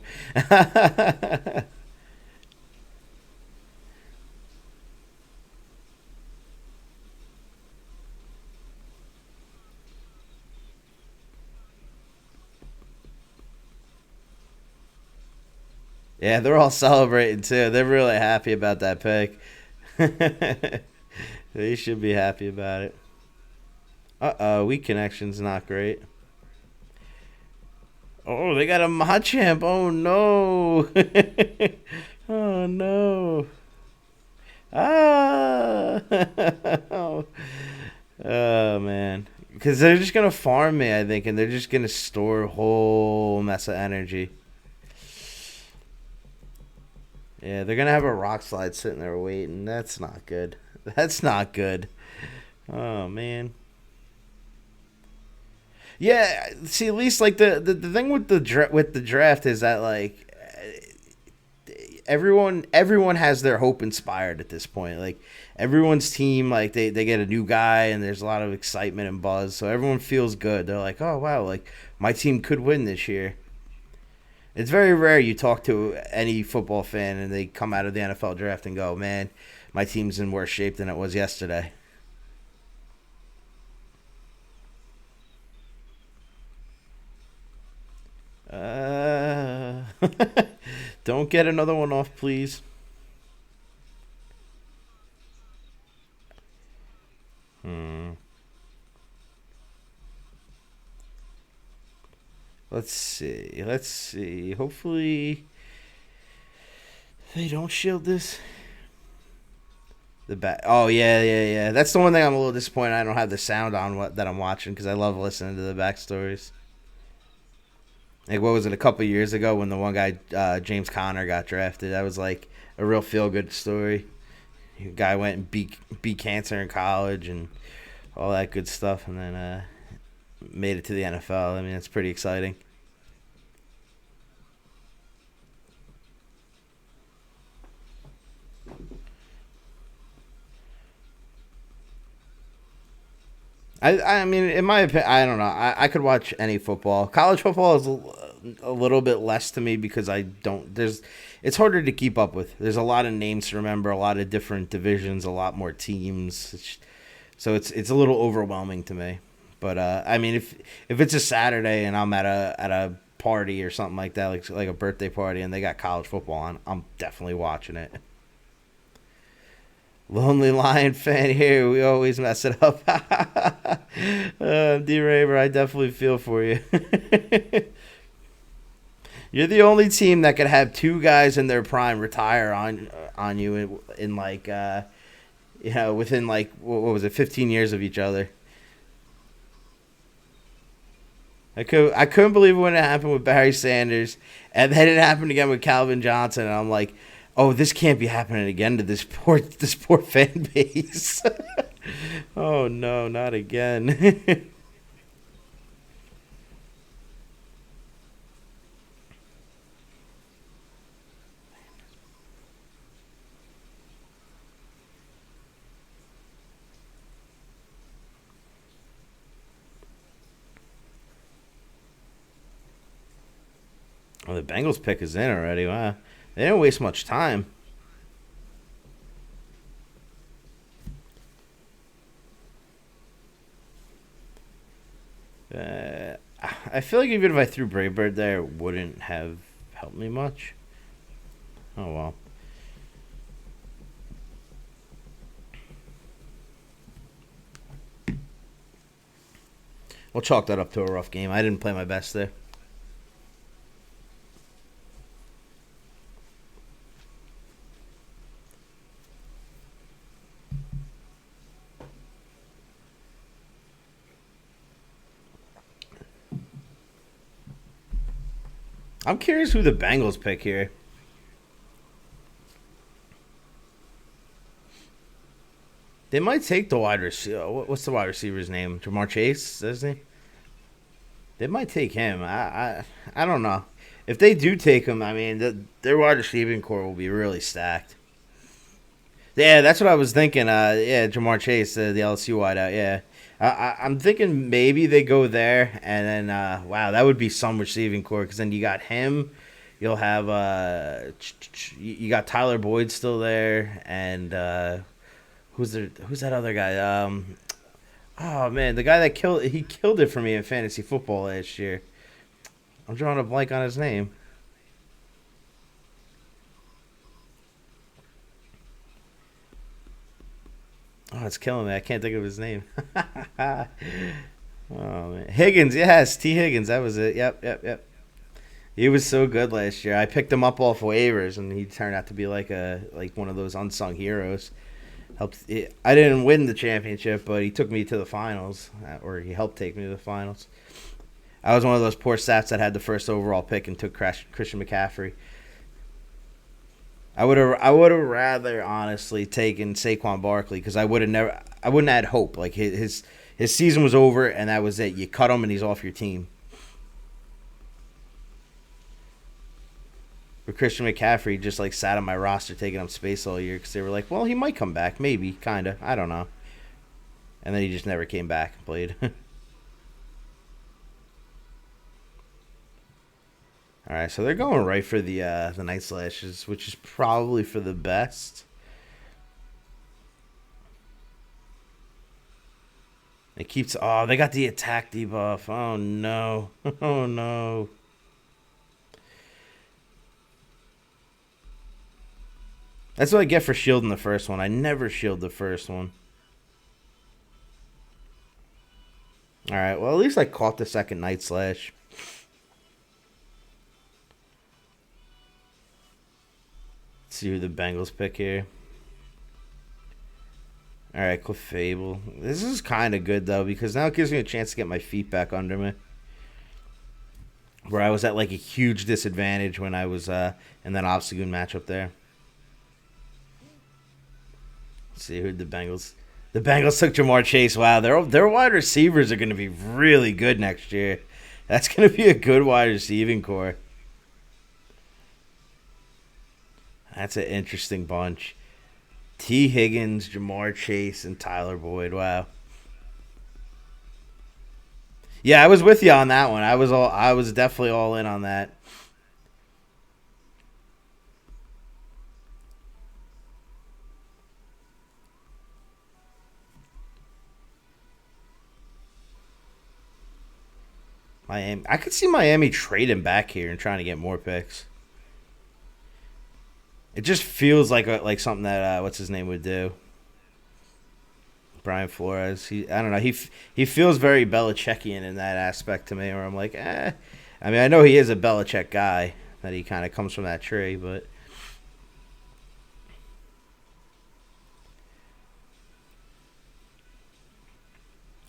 Yeah, they're all celebrating too. They're really happy about that pick. They should be happy about it. Weak connection's not great. Oh, they got a Machamp. Oh no. Oh no. Ah. Oh man. Because they're just gonna farm me, I think, and they're just gonna store a whole mess of energy. Yeah, they're gonna have a rock slide sitting there waiting. That's not good. That's not good. Oh man. Yeah, see, at least like the thing with with the draft is that like everyone has their hope inspired at this point. Like everyone's team, like they get a new guy and there's a lot of excitement and buzz, so everyone feels good. They're like, oh wow, like my team could win this year. It's very rare you talk to any football fan and they come out of the NFL draft and go, man, my team's in worse shape than it was yesterday. Uh, don't get another one off, please. Hmm. Let's see. Let's see. Hopefully they don't shield this. The back. Oh yeah, yeah, yeah. That's the one thing I'm a little disappointed. I don't have the sound on that I'm watching because I love listening to the backstories. Like what was it a couple years ago when the one guy James Conner got drafted? That was like a real feel good story. The guy went and beat cancer in college and all that good stuff, and then made it to the NFL. I mean, it's pretty exciting. I mean, in my opinion, I don't know. I could watch any football. College football is a little bit less to me because I don't. It's harder to keep up with. There's a lot of names to remember, a lot of different divisions, a lot more teams. So it's a little overwhelming to me. But I mean, if it's a Saturday and I'm at a party or something like that, like a birthday party, and they got college football on, I'm definitely watching it. Lonely Lion fan here. We always mess it up. D Raver, I definitely feel for you. You're the only team that could have two guys in their prime retire on you in like within like what was it, 15 years of each other. I couldn't believe it when it happened with Barry Sanders, and then it happened again with Calvin Johnson, and I'm like, oh, this can't be happening again to this poor fan base. Oh no, not again. Well, the Bengals pick is in already. Wow, they didn't waste much time. Uh, I feel like even if I threw Brave Bird there, it wouldn't have helped me much. Oh well. We'll chalk that up to a rough game. I didn't play my best there. I'm curious who the Bengals pick here. They might take the wide receiver. What's the wide receiver's name? Jamar Chase, isn't he? They might take him. I don't know. If they do take him, I mean, their wide receiving core will be really stacked. Yeah, that's what I was thinking. Yeah, Jamar Chase, the LSU wideout. Yeah, I'm thinking maybe they go there, and then wow, that would be some receiving core because then you got him. You'll have you got Tyler Boyd still there, and who's that other guy? Oh man, the guy that killed it for me in fantasy football last year. I'm drawing a blank on his name. Oh, it's killing me. I can't think of his name. Oh man, Higgins. Yes, T. Higgins. That was it. Yep, yep, yep. He was so good last year. I picked him up off waivers, and he turned out to be like one of those unsung heroes. I didn't win the championship, but he took me to the finals, or he helped take me to the finals. I was one of those poor stats that had the first overall pick and took Christian McCaffrey. I would have rather honestly taken Saquon Barkley because I wouldn't have had hope. Like his season was over and that was it. You cut him and he's off your team. But Christian McCaffrey just like sat on my roster taking up space all year because they were like, well, he might come back, maybe, kinda, I don't know. And then he just never came back and played. All right, so they're going right for the Night Slashes, which is probably for the best. It keeps. Oh, they got the attack debuff. Oh no. Oh no. That's what I get for shielding the first one. I never shield the first one. All right. Well, at least I caught the second Night Slash. Let's see who the Bengals pick here. All right, Cliff Fable. This is kind of good though because now it gives me a chance to get my feet back under me. where I was at like a huge disadvantage when I was in that Obstagoon matchup there. Let's see who the Bengals. The Bengals took Jamar Chase. Wow, their wide receivers are going to be really good next year. That's going to be a good wide receiving core. That's an interesting bunch. T. Higgins, Jamar Chase, and Tyler Boyd. Wow. Yeah, I was with you on that one. I was definitely all in on that. Miami. I could see Miami trading back here and trying to get more picks. It just feels like something that what's his name would do. Brian Flores. I don't know. He feels very Belichickian in that aspect to me, where I'm like, eh. I mean, I know he is a Belichick guy, that he kind of comes from that tree, but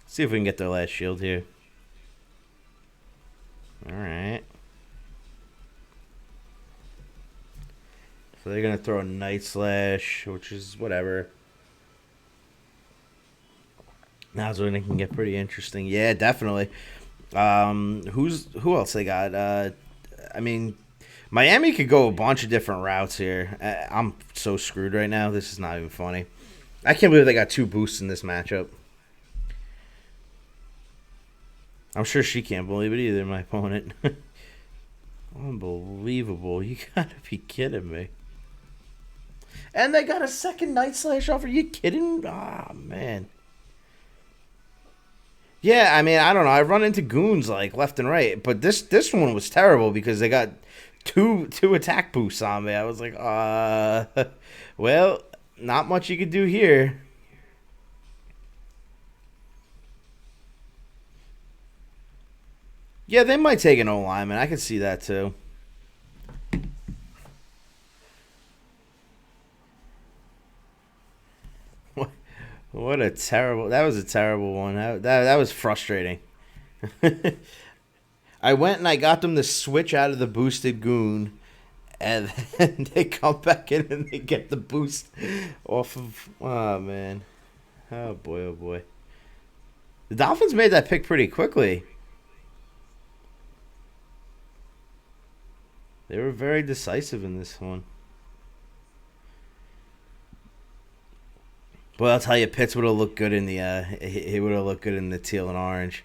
see if we can get their last shield here. All right. So they're gonna throw a Night Slash, which is whatever. Now's when it can get pretty interesting. Yeah, definitely. Who else they got? I mean, Miami could go a bunch of different routes here. I'm so screwed right now. This is not even funny. I can't believe they got two boosts in this matchup. I'm sure she can't believe it either, my opponent. Unbelievable. You gotta be kidding me. And they got a second Night Slash offer. Are you kidding? Ah, oh, man. Yeah, I mean, I don't know. I run into goons like left and right, but this one was terrible because they got two attack boosts on me. I was like, well, not much you could do here. Yeah, they might take an O lineman. I can see that too. What a terrible. That was a terrible one. That was frustrating. I went and I got them to switch out of the boosted goon, and then they come back in and they get the boost off of. Oh man. Oh boy. Oh boy. The Dolphins made that pick pretty quickly. They were very decisive in this one. Well, I'll tell you, Pitts would have looked good in the. He would have looked good in the teal and orange.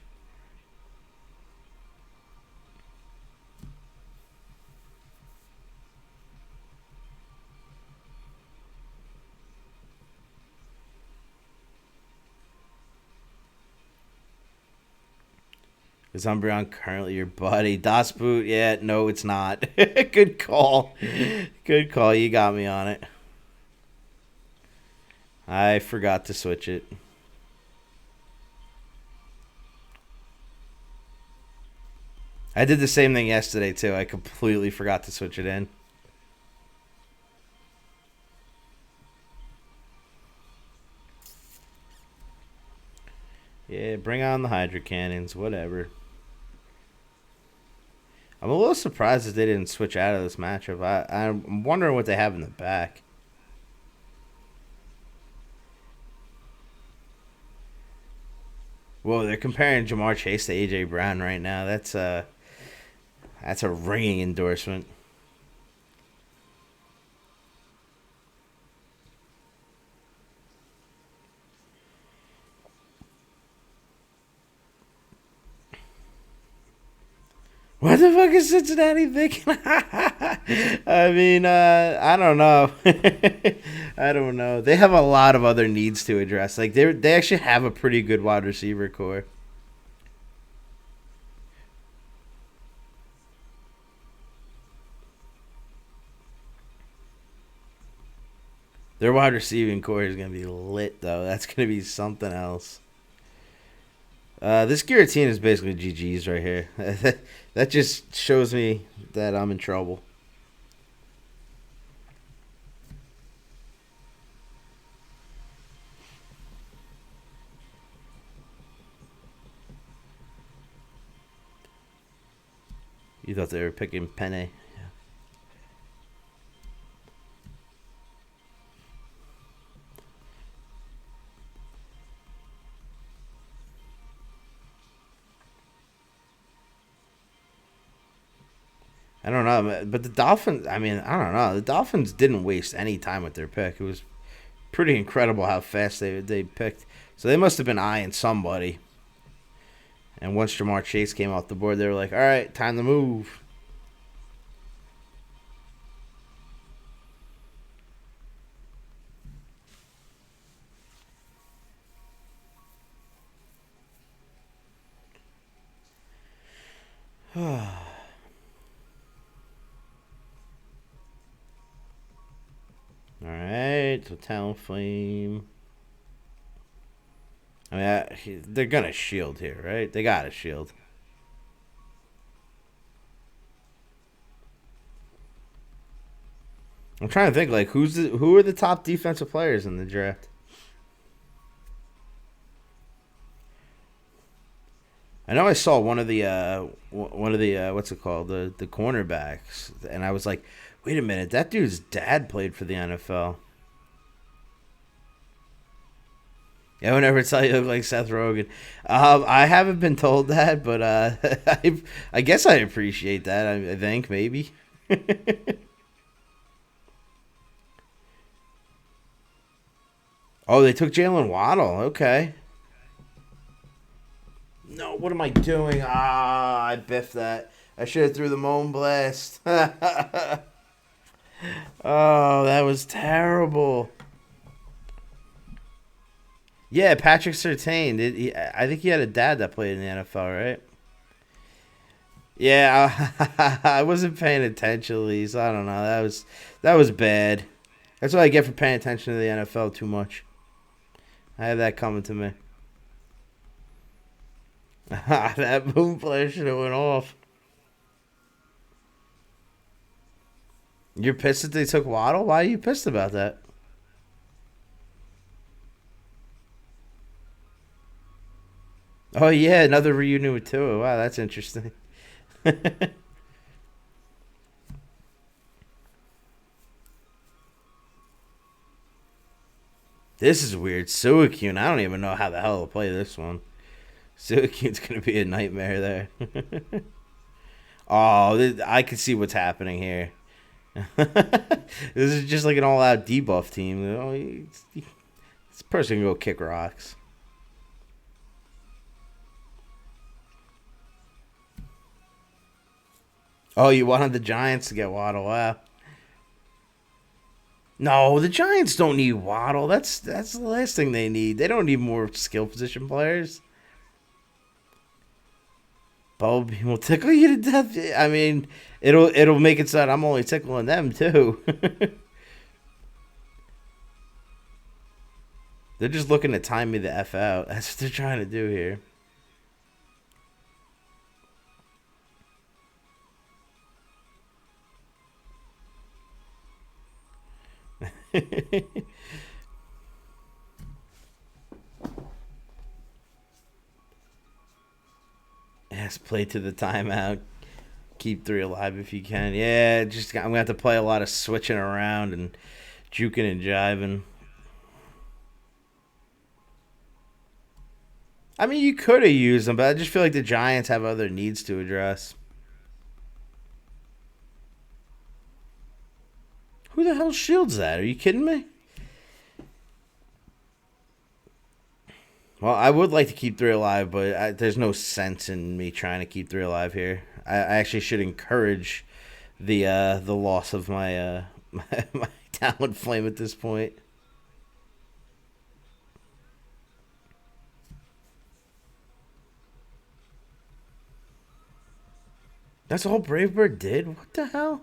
Is Umbreon currently your buddy? Das Boot? Yeah, no, it's not. Good call. Good call. You got me on it. I forgot to switch it. I did the same thing yesterday, too. I completely forgot to switch it in. Yeah, bring on the Hydra Cannons. Whatever. I'm a little surprised that they didn't switch out of this matchup. I'm wondering what they have in the back. Whoa, they're comparing Jamar Chase to AJ Brown right now. That's a ringing endorsement. What the fuck is Cincinnati thinking? I mean, I don't know. I don't know. They have a lot of other needs to address. Like they actually have a pretty good wide receiver core. Their wide receiving core is gonna be lit though. That's gonna be something else. This Giratina is basically GG's right here. That just shows me that I'm in trouble. You thought they were picking Penne. I don't know, but the Dolphins. I mean, I don't know. The Dolphins didn't waste any time with their pick. It was pretty incredible how fast they picked. So they must have been eyeing somebody. And once Jamar Chase came off the board, they were like, "All right, time to move." All right, so Talonflame. I mean, they're gonna shield here, right? They got to shield. I'm trying to think like who are the top defensive players in the draft? I know I saw one of the what's it called, the cornerbacks, and I was like, wait a minute, that dude's dad played for the NFL. Yeah, I would never tell you look like Seth Rogen. I haven't been told that, but I guess I appreciate that. I think maybe. Oh, they took Jalen Waddle. Okay. No, what am I doing? Ah, I biffed that. I should have threw the moan blast. Oh, that was terrible. Yeah, Patrick Surtain. I think he had a dad that played in the NFL, right? Yeah, I wasn't paying attention, Lee, so I don't know. That was bad. That's what I get for paying attention to the NFL too much. I had that coming to me. That boom player should have went off. You're pissed that they took Waddle? Why are you pissed about that? Oh yeah, another reunion with Tua. Wow, that's interesting. This is weird. Suicune. I don't even know how the hell to play this one. Suicune's gonna be a nightmare there. Oh, I can see what's happening here. This is just like an all-out debuff team. This person can go kick rocks. Oh, you wanted the Giants to get Waddle. Wow. No, the Giants don't need Waddle. That's the last thing they need. They don't need more skill position players. Bumblebee will tickle you to death. I mean, it'll make it so that I'm only tickling them too. They're just looking to time me the f out. That's what they're trying to do here. Yes, play to the timeout. Keep three alive if you can. Yeah, just I'm gonna have to play a lot of switching around and juking and jiving. I mean, you could have used them, but I just feel like the Giants have other needs to address. Who the hell shields that? Are you kidding me? Well, I would like to keep three alive, but there's no sense in me trying to keep three alive here. I actually should encourage the loss of my my talent flame at this point. That's all Brave Bird did. What the hell?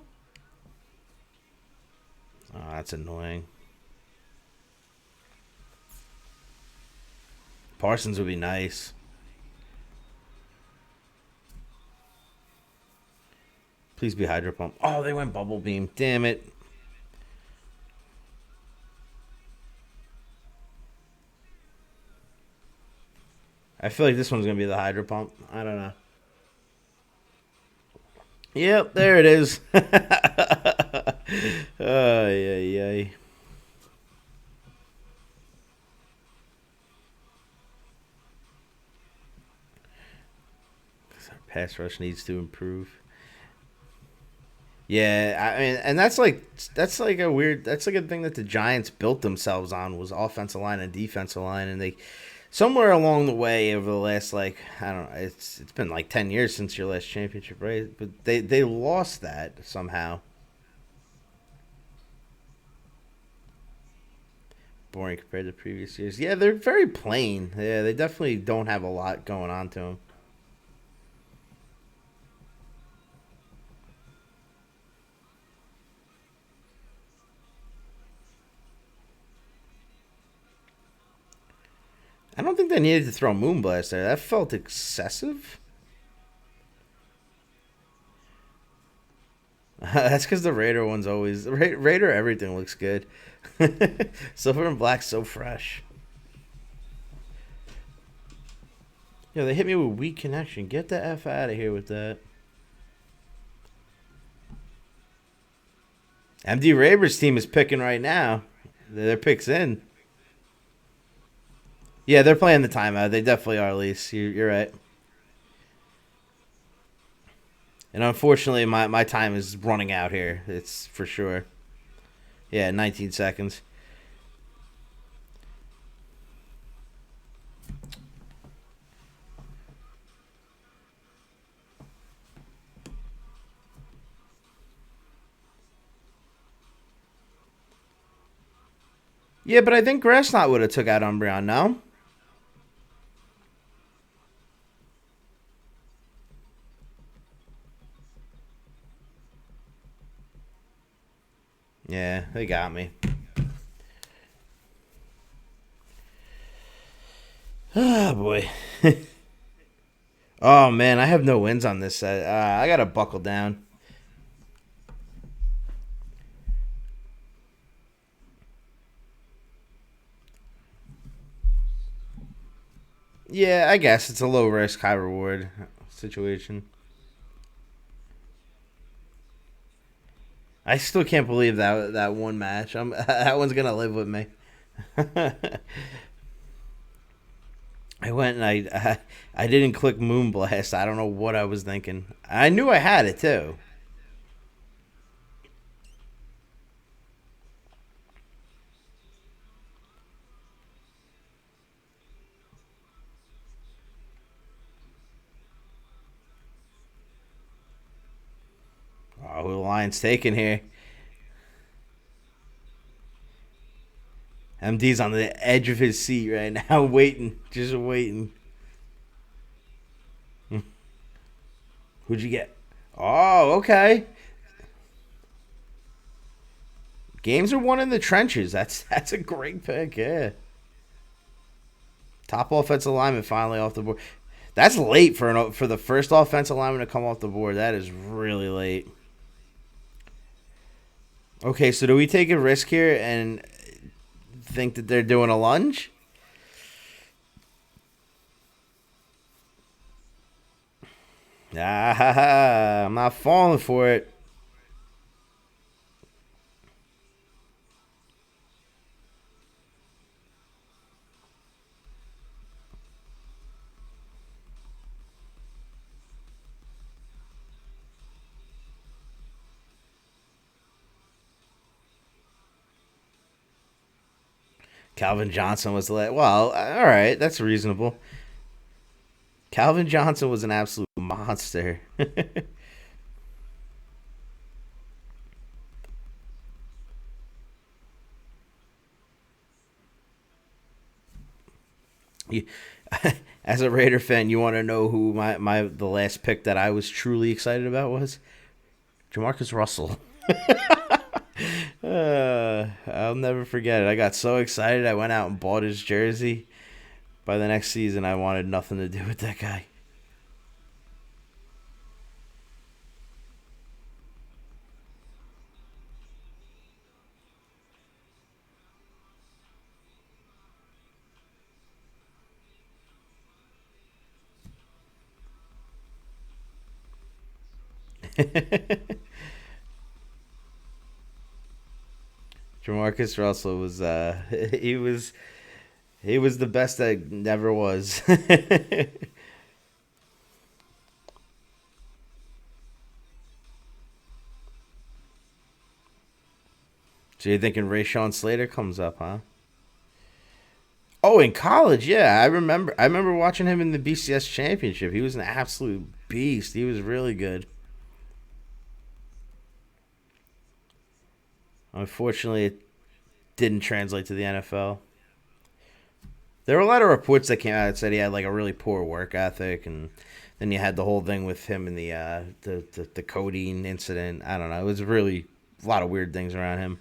Oh, that's annoying. Parsons would be nice. Please be Hydro Pump. Oh, they went Bubble Beam. Damn it. I feel like this one's gonna be the Hydro Pump. I don't know. Yep, there it is. Ay, ay, ay. Our pass rush needs to improve. Yeah, I mean, and that's like a weird that's like a thing that the Giants built themselves on was offensive line and defensive line, and they somewhere along the way over the last like I don't know it's been like 10 years since your last championship, right? But they lost that somehow. Boring compared to previous years. Yeah, they're very plain. Yeah, they definitely don't have a lot going on to them. I don't think they needed to throw Moonblast there. That felt excessive. That's because the Raider one's always Raider. Everything looks good. Silver and black so fresh. Yo, they hit me with weak connection. Get the f out of here with that. MD Raber's team is picking right now. Their picks in. Yeah, they're playing the timeout. They definitely are, Elise. You're right. And unfortunately, my time is running out here. It's for sure. Yeah, 19 seconds. Yeah, but I think Grassnot would have took out Umbreon, no? Yeah, they got me. Oh, boy. Oh, man, I have no wins on this set. I got to buckle down. Yeah, I guess it's a low risk, high reward situation. I still can't believe that one match. That one's gonna live with me. I went and I didn't click Moonblast. I don't know what I was thinking. I knew I had it too. Oh, who the Lions taking here? MD's on the edge of his seat right now, waiting, just waiting. Who'd you get? Oh, okay. Games are won in the trenches. That's a great pick. Yeah. Top offensive lineman finally off the board. That's late for the first offensive lineman to come off the board. That is really late. Okay, so do we take a risk here and think that they're doing a lunge? Ah, I'm not falling for it. Calvin Johnson was the well. All right, that's reasonable. Calvin Johnson was an absolute monster. you, as a Raider fan, you want to know who my the last pick that I was truly excited about was? Jamarcus Russell. I'll never forget it. I got so excited. I went out and bought his jersey. By the next season, I wanted nothing to do with that guy. Jamarcus Russell was he was the best that never was. So you're thinking Rayshawn Slater comes up, huh? Oh, in college, yeah, I remember. I remember watching him in the BCS championship. He was an absolute beast. He was really good. Unfortunately, it didn't translate to the NFL. There were a lot of reports that came out that said he had like a really poor work ethic, and then you had the whole thing with him and the codeine incident. I don't know. It was really a lot of weird things around him.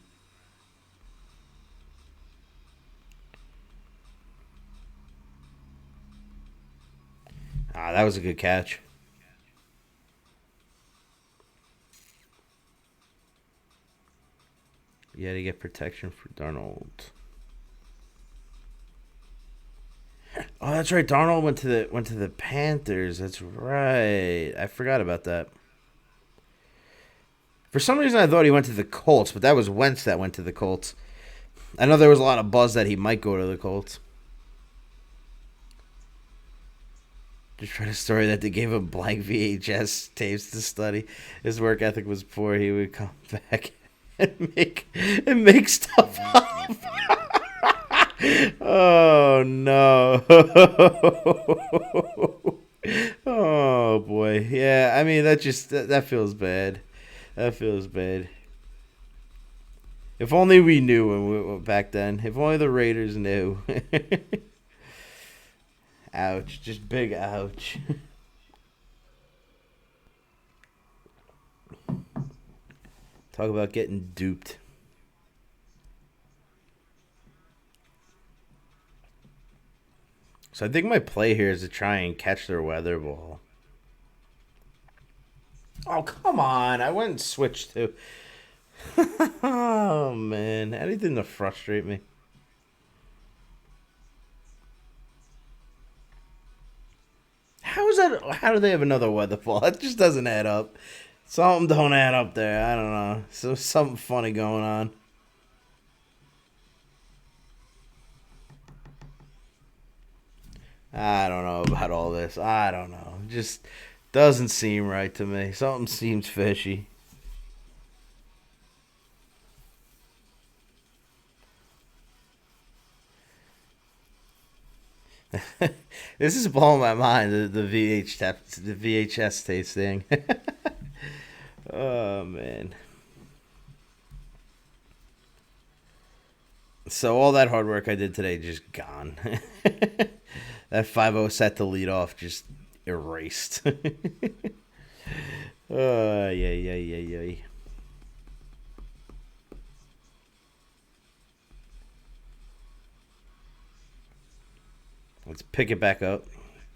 Ah, that was a good catch. You had to get protection for Darnold. Oh, that's right. Darnold went to the Panthers. That's right. I forgot about that. For some reason, I thought he went to the Colts, but that was Wentz that went to the Colts. I know there was a lot of buzz that he might go to the Colts. Just read a story that they gave him blank VHS tapes to study. His work ethic was poor. He would come back and make stuff up. Oh no. Oh boy. Yeah, I mean that feels bad. That feels bad. If only we knew when we went back then. If only the Raiders knew. Ouch. Just big ouch. Talk about getting duped. So I think my play here is to try and catch their weather ball. Oh, come on. I went and switched to. Oh, man. Anything to frustrate me. How is that? How do they have another weather ball? That just doesn't add up. Something don't add up there. I don't know. So something funny going on. I don't know about all this. I don't know. Just doesn't seem right to me. Something seems fishy. This is blowing my mind. The VHS taste thing. Oh man. So all that hard work I did today just gone. That 5-0 set to lead off just erased. Oh yeah yeah yeah yeah. Let's pick it back up.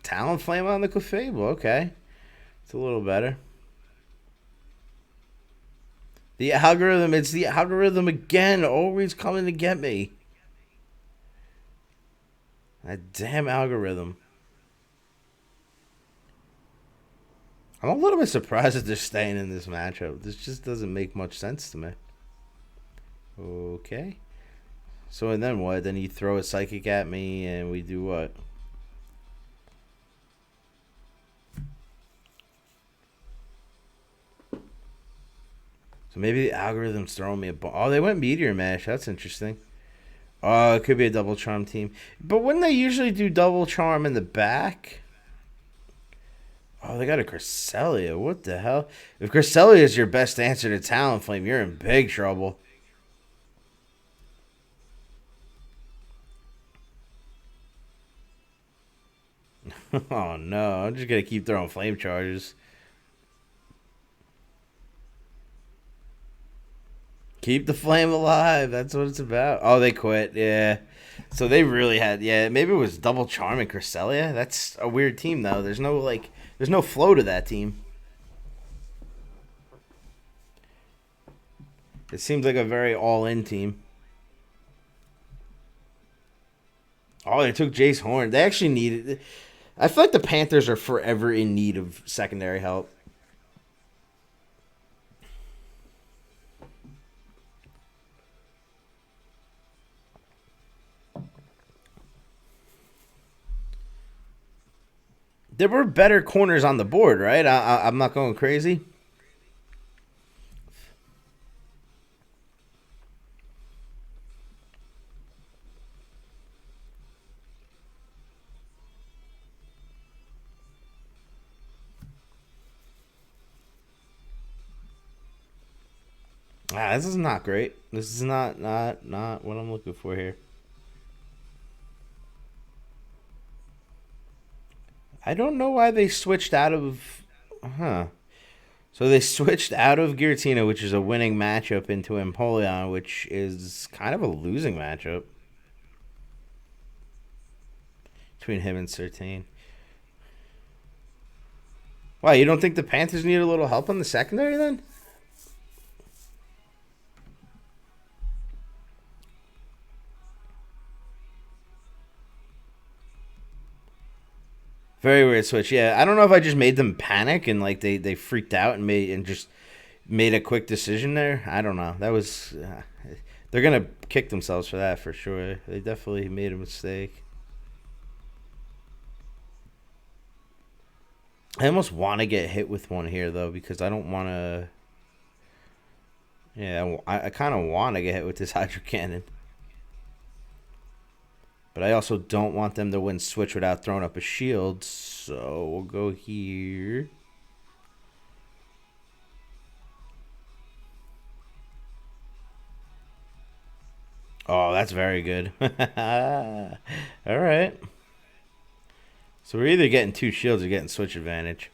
Talon Flame on the Clefable. Okay. It's a little better. The algorithm, it's the algorithm again, always coming to get me. That damn algorithm. I'm a little bit surprised that they're staying in this matchup. This just doesn't make much sense to me. Okay. So and then what? Then you throw a psychic at me and we do what? So maybe the algorithm's throwing me a ball. Oh, they went Meteor Mash. That's interesting. Oh, it could be a double charm team. But wouldn't they usually do double charm in the back? Oh, they got a Cresselia. What the hell? If Cresselia is your best answer to Talonflame, you're in big trouble. Oh no, I'm just gonna keep throwing flame charges. Keep the flame alive. That's what it's about. Oh, they quit. Yeah. So they really had. Yeah, maybe it was double charm and Cresselia. That's a weird team though. There's no flow to that team. It seems like a very all-in team. Oh, they took Jace Horn. They actually needed. I feel like the Panthers are forever in need of secondary help. There were better corners on the board, right? I'm not going crazy. This is not great. This is not what I'm looking for here. I don't know why they switched out of. Huh. So they switched out of Giratina, which is a winning matchup, into Empoleon, which is kind of a losing matchup between him and Sertain. Why, you don't think the Panthers need a little help on the secondary then? Very weird switch. Yeah, I don't know if I just made them panic and like they freaked out and just made a quick decision there. I don't know. That was they're gonna kick themselves for that for sure. They definitely made a mistake. I almost want to get hit with one here though because I don't want to. Yeah, I kind of want to get hit with this Hydro Cannon. But I also don't want them to win switch without throwing up a shield. So we'll go here. Oh, that's very good. All right. So we're either getting two shields or getting switch advantage.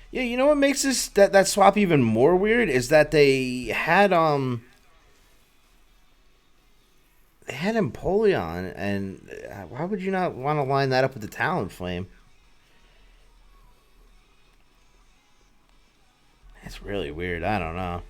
Yeah, you know what makes this that swap even more weird is that they had Empoleon, and why would you not want to line that up with the Talonflame? That's really weird. I don't know.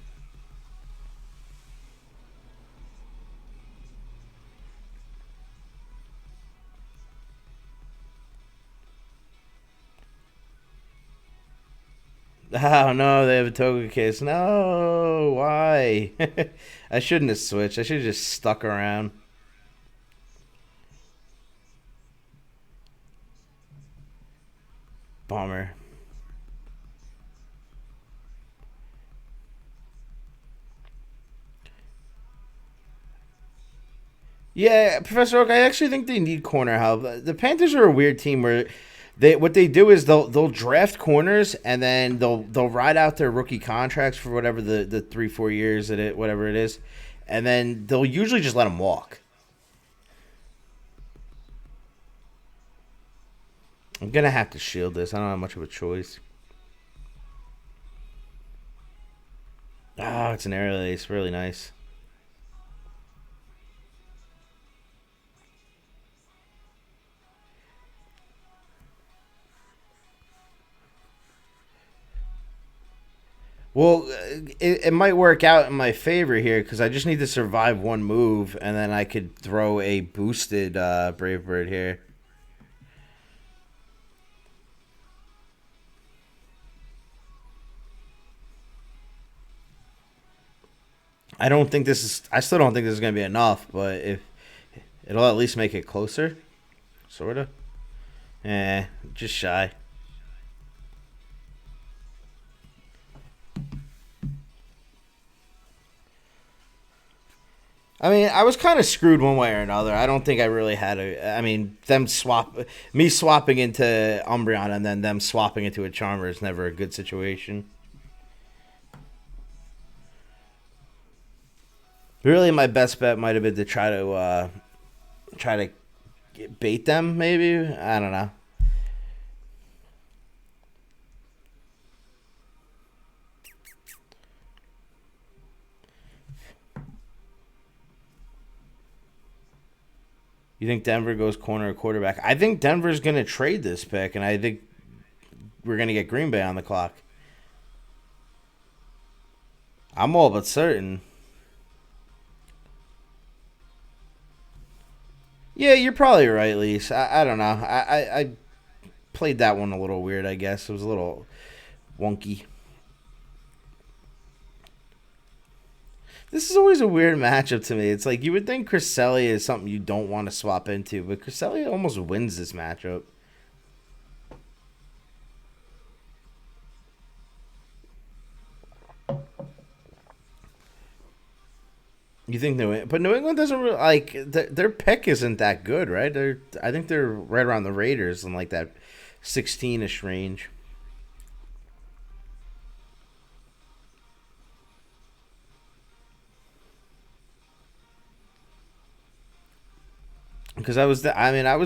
Oh no, they have a Toga case. No, why? I shouldn't have switched. I should have just stuck around. Bummer. Yeah, Professor Oak, I actually think they need corner help. The Panthers are a weird team where what they do is they'll draft corners and then they'll ride out their rookie contracts for whatever the 3-4 years whatever it is, and then they'll usually just let them walk. I'm gonna have to shield this. I don't have much of a choice. Oh, it's an aerial ace. Really nice. Well, it might work out in my favor here because I just need to survive one move, and then I could throw a boosted Brave Bird here. I don't think this is. I still don't think this is going to be enough, but if it'll at least make it closer, sorta. Just shy. I mean, I was kind of screwed one way or another. I don't think I really had a. I mean, me swapping into Umbreon and then them swapping into a Charmer is never a good situation. Really, my best bet might have been to try to bait them. Maybe I don't know. You think Denver goes corner or quarterback? I think Denver's going to trade this pick, and I think we're going to get Green Bay on the clock. I'm all but certain. Yeah, you're probably right, Lise. I don't know. I played that one a little weird, I guess. It was a little wonky. This is always a weird matchup to me. It's like you would think Cresselia is something you don't want to swap into, but Cresselia almost wins this matchup. You think New England, but New England doesn't really like their pick isn't that good, right? I think they're right around the Raiders in like that 16ish range. Because I was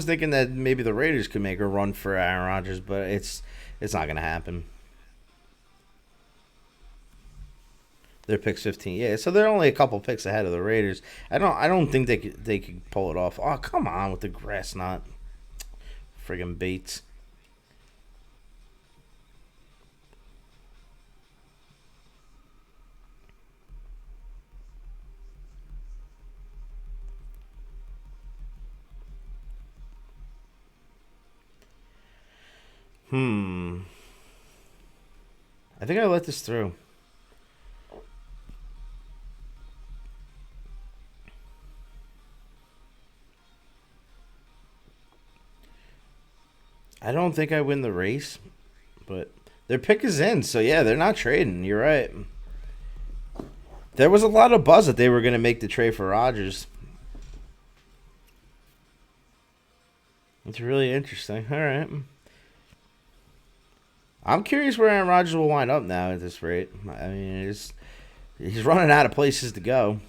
thinking that maybe the Raiders could make a run for Aaron Rodgers, but it's not gonna happen. Their picks 15, yeah. So they're only a couple picks ahead of the Raiders. I don't think they could pull it off. Oh come on with the grass knot, friggin' Bates. Hmm. I think I let this through. I don't think I win the race, but their pick is in. So yeah, they're not trading. You're right. There was a lot of buzz that they were going to make the trade for Rodgers. It's really interesting. All right. I'm curious where Aaron Rodgers will wind up now at this rate. I mean, he's running out of places to go.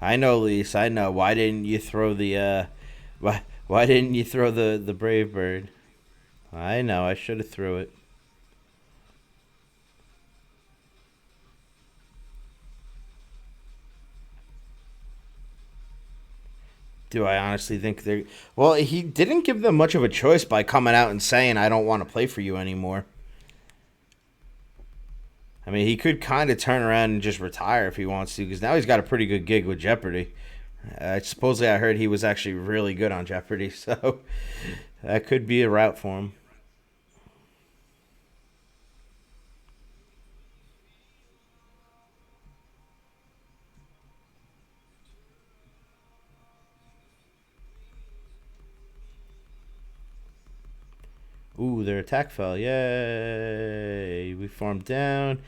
I know, Lise. I know. Why didn't you throw the why didn't you throw the Brave Bird? I know. I should have threw it. Do I honestly think they're? Well, he didn't give them much of a choice by coming out and saying, "I don't want to play for you anymore." I mean, he could kind of turn around and just retire if he wants to, because now he's got a pretty good gig with Jeopardy. Supposedly, I heard he was actually really good on Jeopardy, so that could be a route for him. Ooh, their attack fell. Yay! We farmed down,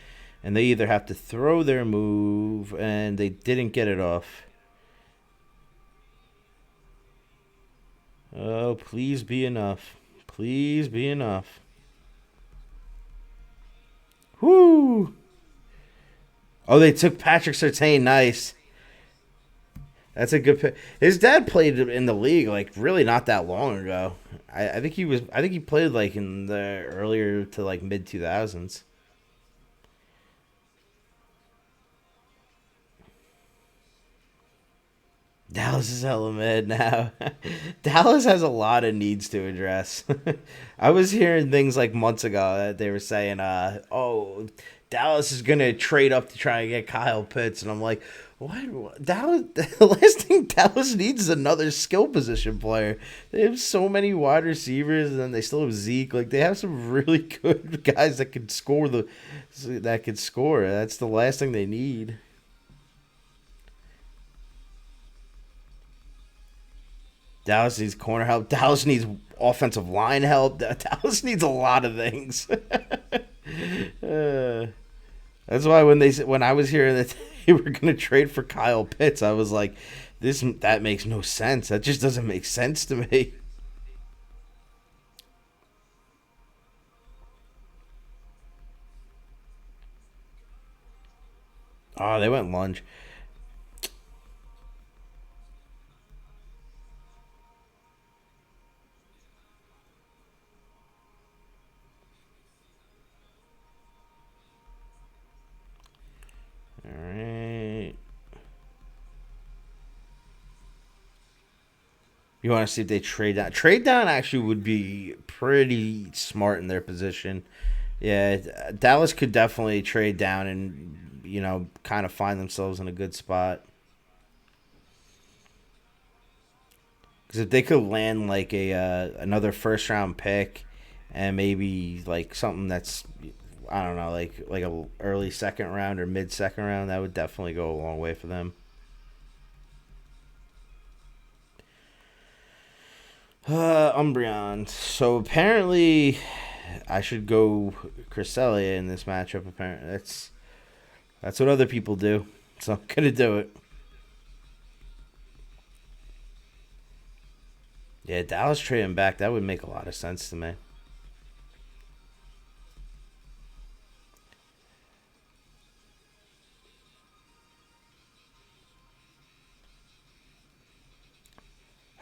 and they either have to throw their move, and they didn't get it off. Oh, please be enough. Please be enough. Whoo! Oh, they took Patrick Sertain. Nice. That's a good pick. His dad played in the league like really not that long ago. I think he was. I think he played like in the earlier to like mid 2000s. Dallas is hella mad now. Dallas has a lot of needs to address. I was hearing things like months ago that they were saying, "Oh, Dallas is gonna trade up to try and get Kyle Pitts," and I'm like, "What? Dallas? The last thing Dallas needs is another skill position player. They have so many wide receivers, and then they still have Zeke. Like they have some really good guys that can score that can score. That's the last thing they need." Dallas needs corner help. Dallas needs offensive line help. Dallas needs a lot of things. uh, that's why when I was hearing that they were going to trade for Kyle Pitts, I was like, that makes no sense. That just doesn't make sense to me. Oh, they went lunch. All right. You want to see if they trade down? Trade down actually would be pretty smart in their position. Yeah, Dallas could definitely trade down and kind of find themselves in a good spot. Because if they could land like a another first round pick and maybe like something that's I don't know like a early second round or mid second round, that would definitely go a long way for them. Umbreon. So apparently, I should go Cresselia in this matchup. Apparently, that's what other people do. So I'm gonna do it. Yeah, Dallas trading back, that would make a lot of sense to me.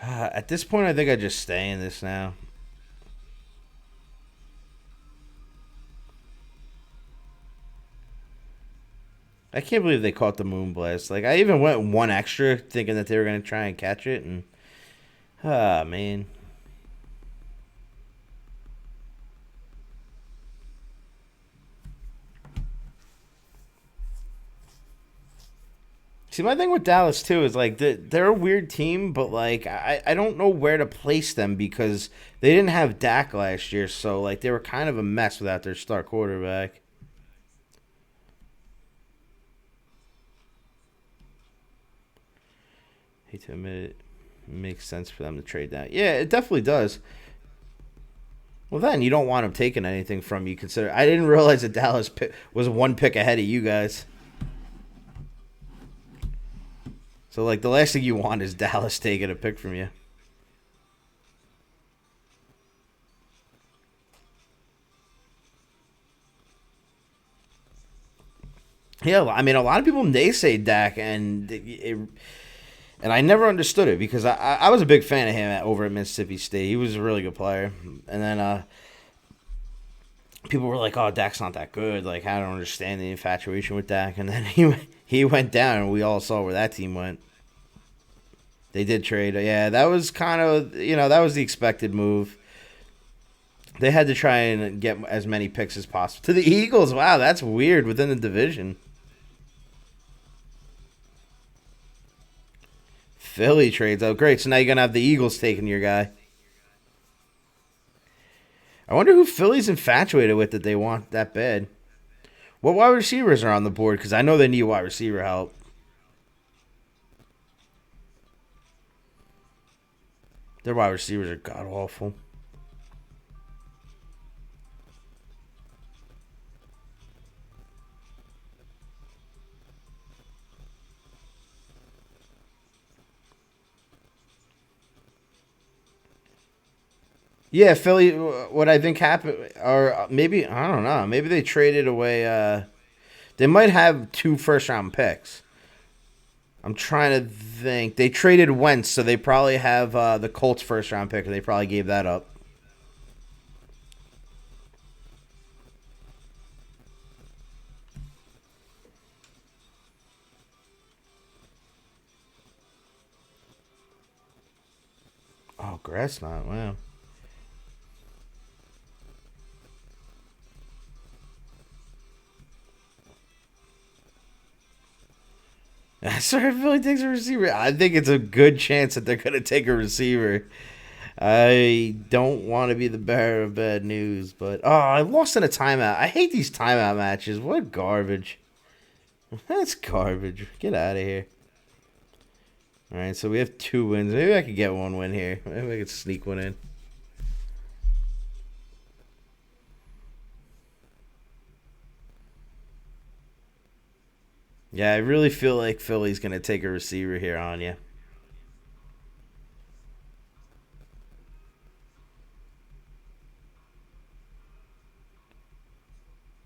At this point, I think I just stay in this now. I can't believe they caught the Moonblast. Like I even went one extra, thinking that they were gonna try and catch it, and man. See, my thing with Dallas too is like they're a weird team, but like I don't know where to place them because they didn't have Dak last year, so like they were kind of a mess without their star quarterback. Hate to admit it, makes sense for them to trade that. Yeah, it definitely does. Well, then you don't want them taking anything from you. Consider I didn't realize that Dallas was one pick ahead of you guys. So like the last thing you want is Dallas taking a pick from you. Yeah, I mean, a lot of people naysay Dak, and I never understood it because I was a big fan of him over at Mississippi State. He was a really good player, and then people were like, "Oh, Dak's not that good." Like, I don't understand the infatuation with Dak, and then he went down, and we all saw where that team went. They did trade. Yeah, that was kind of that was the expected move. They had to try and get as many picks as possible to the Eagles. Wow, that's weird within the division. Philly trades. Oh, great. So now you're going to have the Eagles taking your guy. I wonder who Philly's infatuated with that they want that bad. What wide receivers are on the board? Because I know they need wide receiver help. Their wide receivers are god awful. Yeah, Philly. What I think happened, or maybe I don't know. Maybe they traded away. They might have two first round picks. I'm trying to think. They traded Wentz, so they probably have the Colts first round pick, and they probably gave that up. Oh, grass not. Wow. Sorry, Philly takes a receiver. I think it's a good chance that they're going to take a receiver. I don't want to be the bearer of bad news, but I lost in a timeout. I hate these timeout matches. What garbage. That's garbage. Get out of here. All right, so we have 2 wins. Maybe I could get one win here. Maybe I could sneak one in. Yeah, I really feel like Philly's going to take a receiver here on you.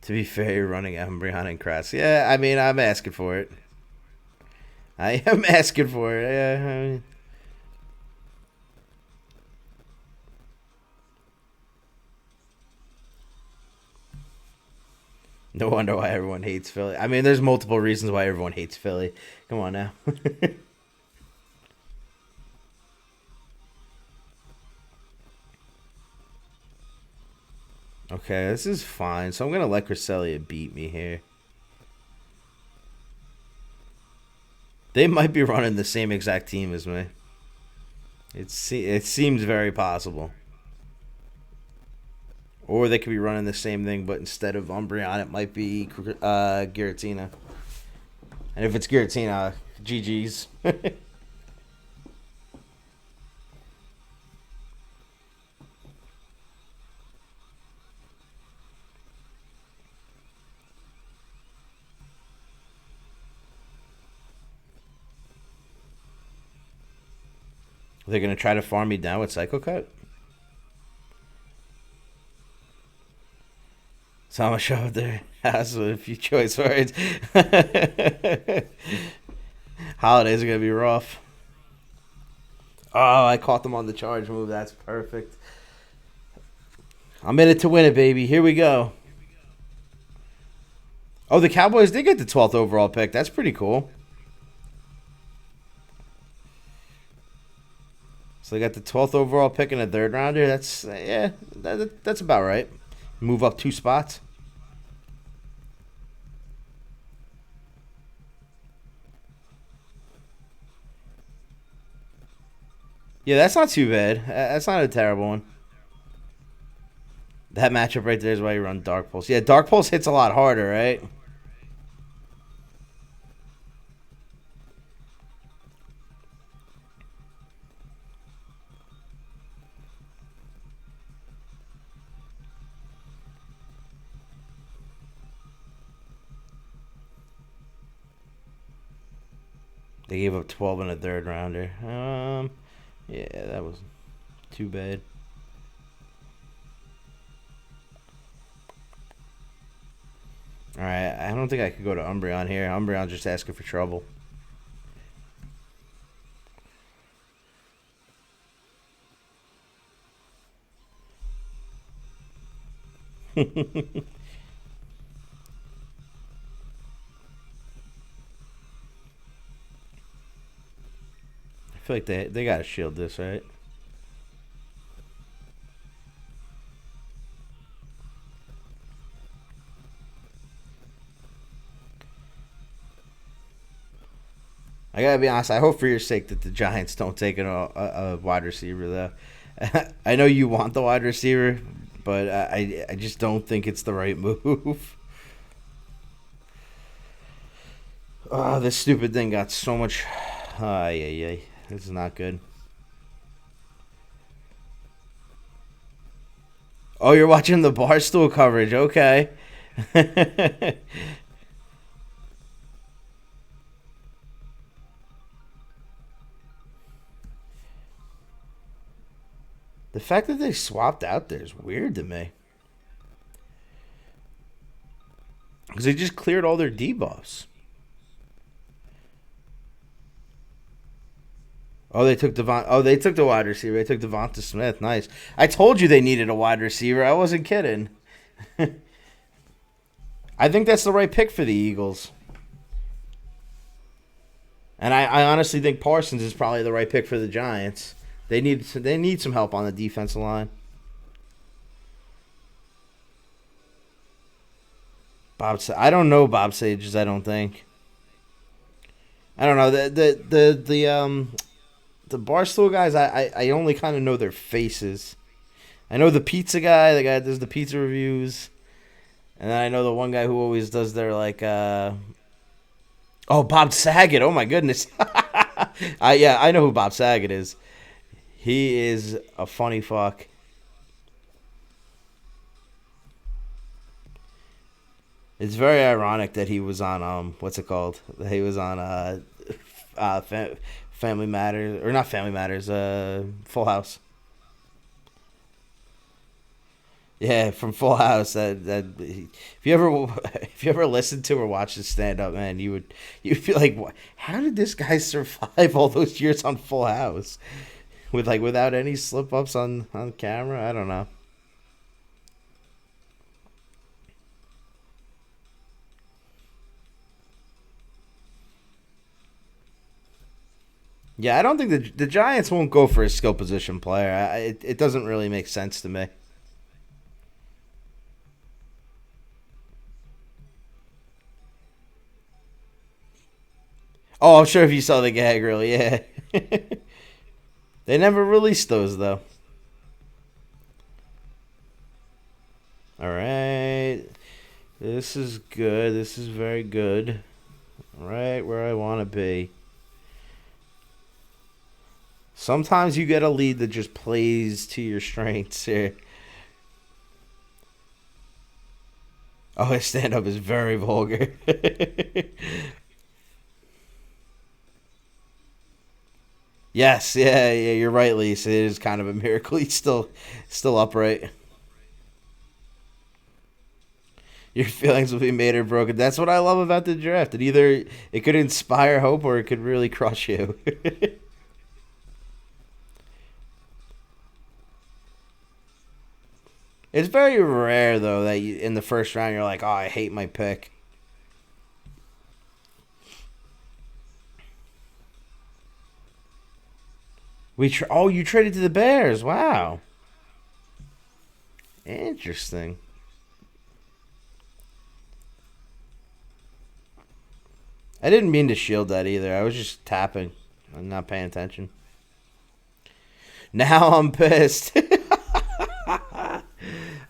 To be fair, you're running Embryon and Kress. Yeah, I mean, I'm asking for it. I am asking for it. Yeah, I mean, no wonder why everyone hates Philly. I mean, there's multiple reasons why everyone hates Philly. Come on now. Okay, this is fine. So I'm gonna let Cresselia beat me here. They might be running the same exact team as me. It seems very possible. Or they could be running the same thing, but instead of Umbreon, it might be Giratina. And if it's Giratina, GG's. They're gonna try to farm me down with Psycho Cut. So I'm gonna show up their house with a few choice words. Holidays are gonna be rough. Oh, I caught them on the charge move. That's perfect. I'm in it to win it, baby. Here we go. Oh, the Cowboys did get the 12th overall pick. That's pretty cool. So they got the 12th overall pick in a third rounder. That's yeah, that's about right. Move up 2 spots. Yeah, that's not too bad. That's not a terrible one. That matchup right there is why you run Dark Pulse. Yeah, Dark Pulse hits a lot harder, right? They gave up 12 in a third rounder. Yeah, that was too bad. All right, I don't think I could go to Umbreon here. Umbreon's just asking for trouble. I feel like they gotta shield this, right? I gotta be honest. I hope for your sake that the Giants don't take a wide receiver though. I know you want the wide receiver, but I just don't think it's the right move. Oh, this stupid thing got so much. Yeah. This is not good. Oh, you're watching the Barstool coverage. Okay. The fact that they swapped out there is weird to me. Because they just cleared all their debuffs. Oh, they took they took the wide receiver. They took Devonta Smith. Nice. I told you they needed a wide receiver. I wasn't kidding. I think that's the right pick for the Eagles. And I honestly think Parsons is probably the right pick for the Giants. They need some help on the defensive line. I don't know Bob Sages. I don't think. I don't know the Barstool guys. I only kind of know their faces. I know the pizza guy. The guy that does the pizza reviews, and then I know the one guy who always does their like. Oh, Bob Saget. Oh my goodness. Yeah, I know who Bob Saget is. He is a funny fuck. It's very ironic that he was on what's it called? He was on uh Family Matters, or not Family Matters, Full House. Yeah, from Full House. If you ever if you ever listened to or watched his stand up, man, you'd feel like, how did this guy survive all those years on Full House with like without any slip ups on camera? I don't know. Yeah, I don't think the Giants won't go for a skill position player. It doesn't really make sense to me. Oh, I'm sure if you saw the gag reel, yeah. They never released those though. All right, this is good. This is very good. Right where I want to be. Sometimes you get a lead that just plays to your strengths here. Oh, his stand up is very vulgar. Yes, yeah, you're right, Lisa. It is kind of a miracle he's still upright. Your feelings will be made or broken. That's what I love about the draft. It could inspire hope or it could really crush you. It's very rare though that in the first round you're like, "Oh, I hate my pick." You traded to the Bears. Wow. Interesting. I didn't mean to shield that either. I was just tapping. I'm not paying attention. Now I'm pissed.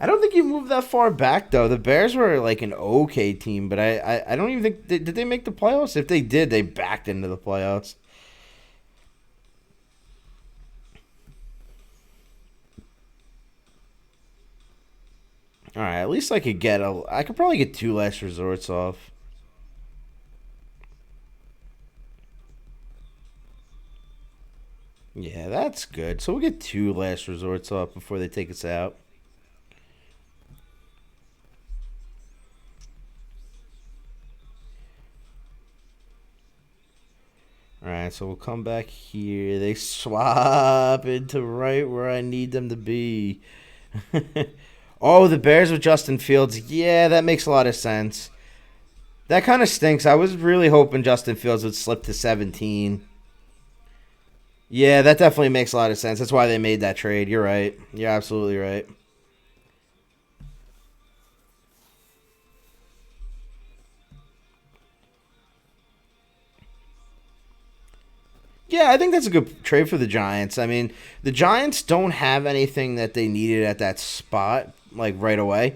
I don't think you moved that far back though. The Bears were like an okay team, but I don't even think did they make the playoffs? If they did, they backed into the playoffs. All right, at least I could probably get two last resorts off. Yeah, that's good. So we'll get two last resorts off before they take us out. All right, so we'll come back here. They swap into right where I need them to be. Oh, the Bears with Justin Fields. Yeah, that makes a lot of sense. That kind of stinks. I was really hoping Justin Fields would slip to 17. Yeah, that definitely makes a lot of sense. That's why they made that trade. You're right. You're absolutely right. Yeah, I think that's a good trade for the Giants. I mean, the Giants don't have anything that they needed at that spot, like right away.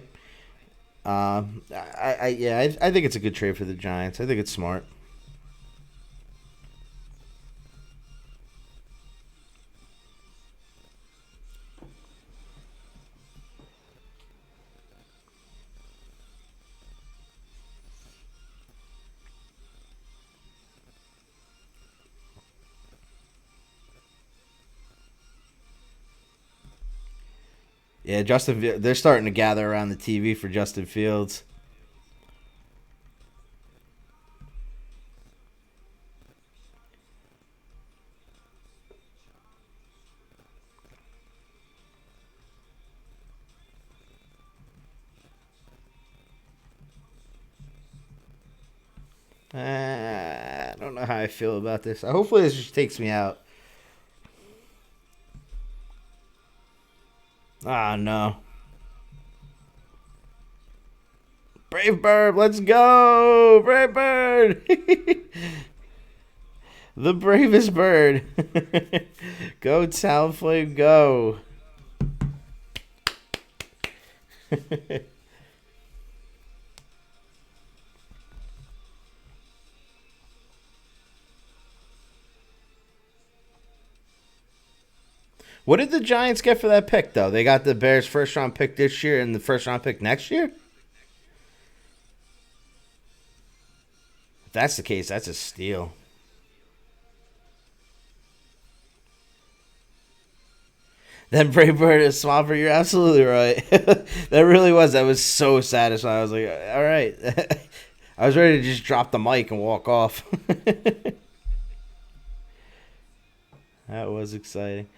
I think it's a good trade for the Giants. I think it's smart. Yeah, they're starting to gather around the TV for Justin Fields. I don't know how I feel about this. Hopefully, this just takes me out. Ah, no. Brave Bird, let's go! Brave Bird! The bravest bird. Go, Talonflame, go. What did the Giants get for that pick, though? They got the Bears' first round pick this year and the first round pick next year? If that's the case, that's a steal. Then Brave Bird is Swamper, you're absolutely right. That really was. That was so satisfying. I was like, all right. I was ready to just drop the mic and walk off. That was exciting.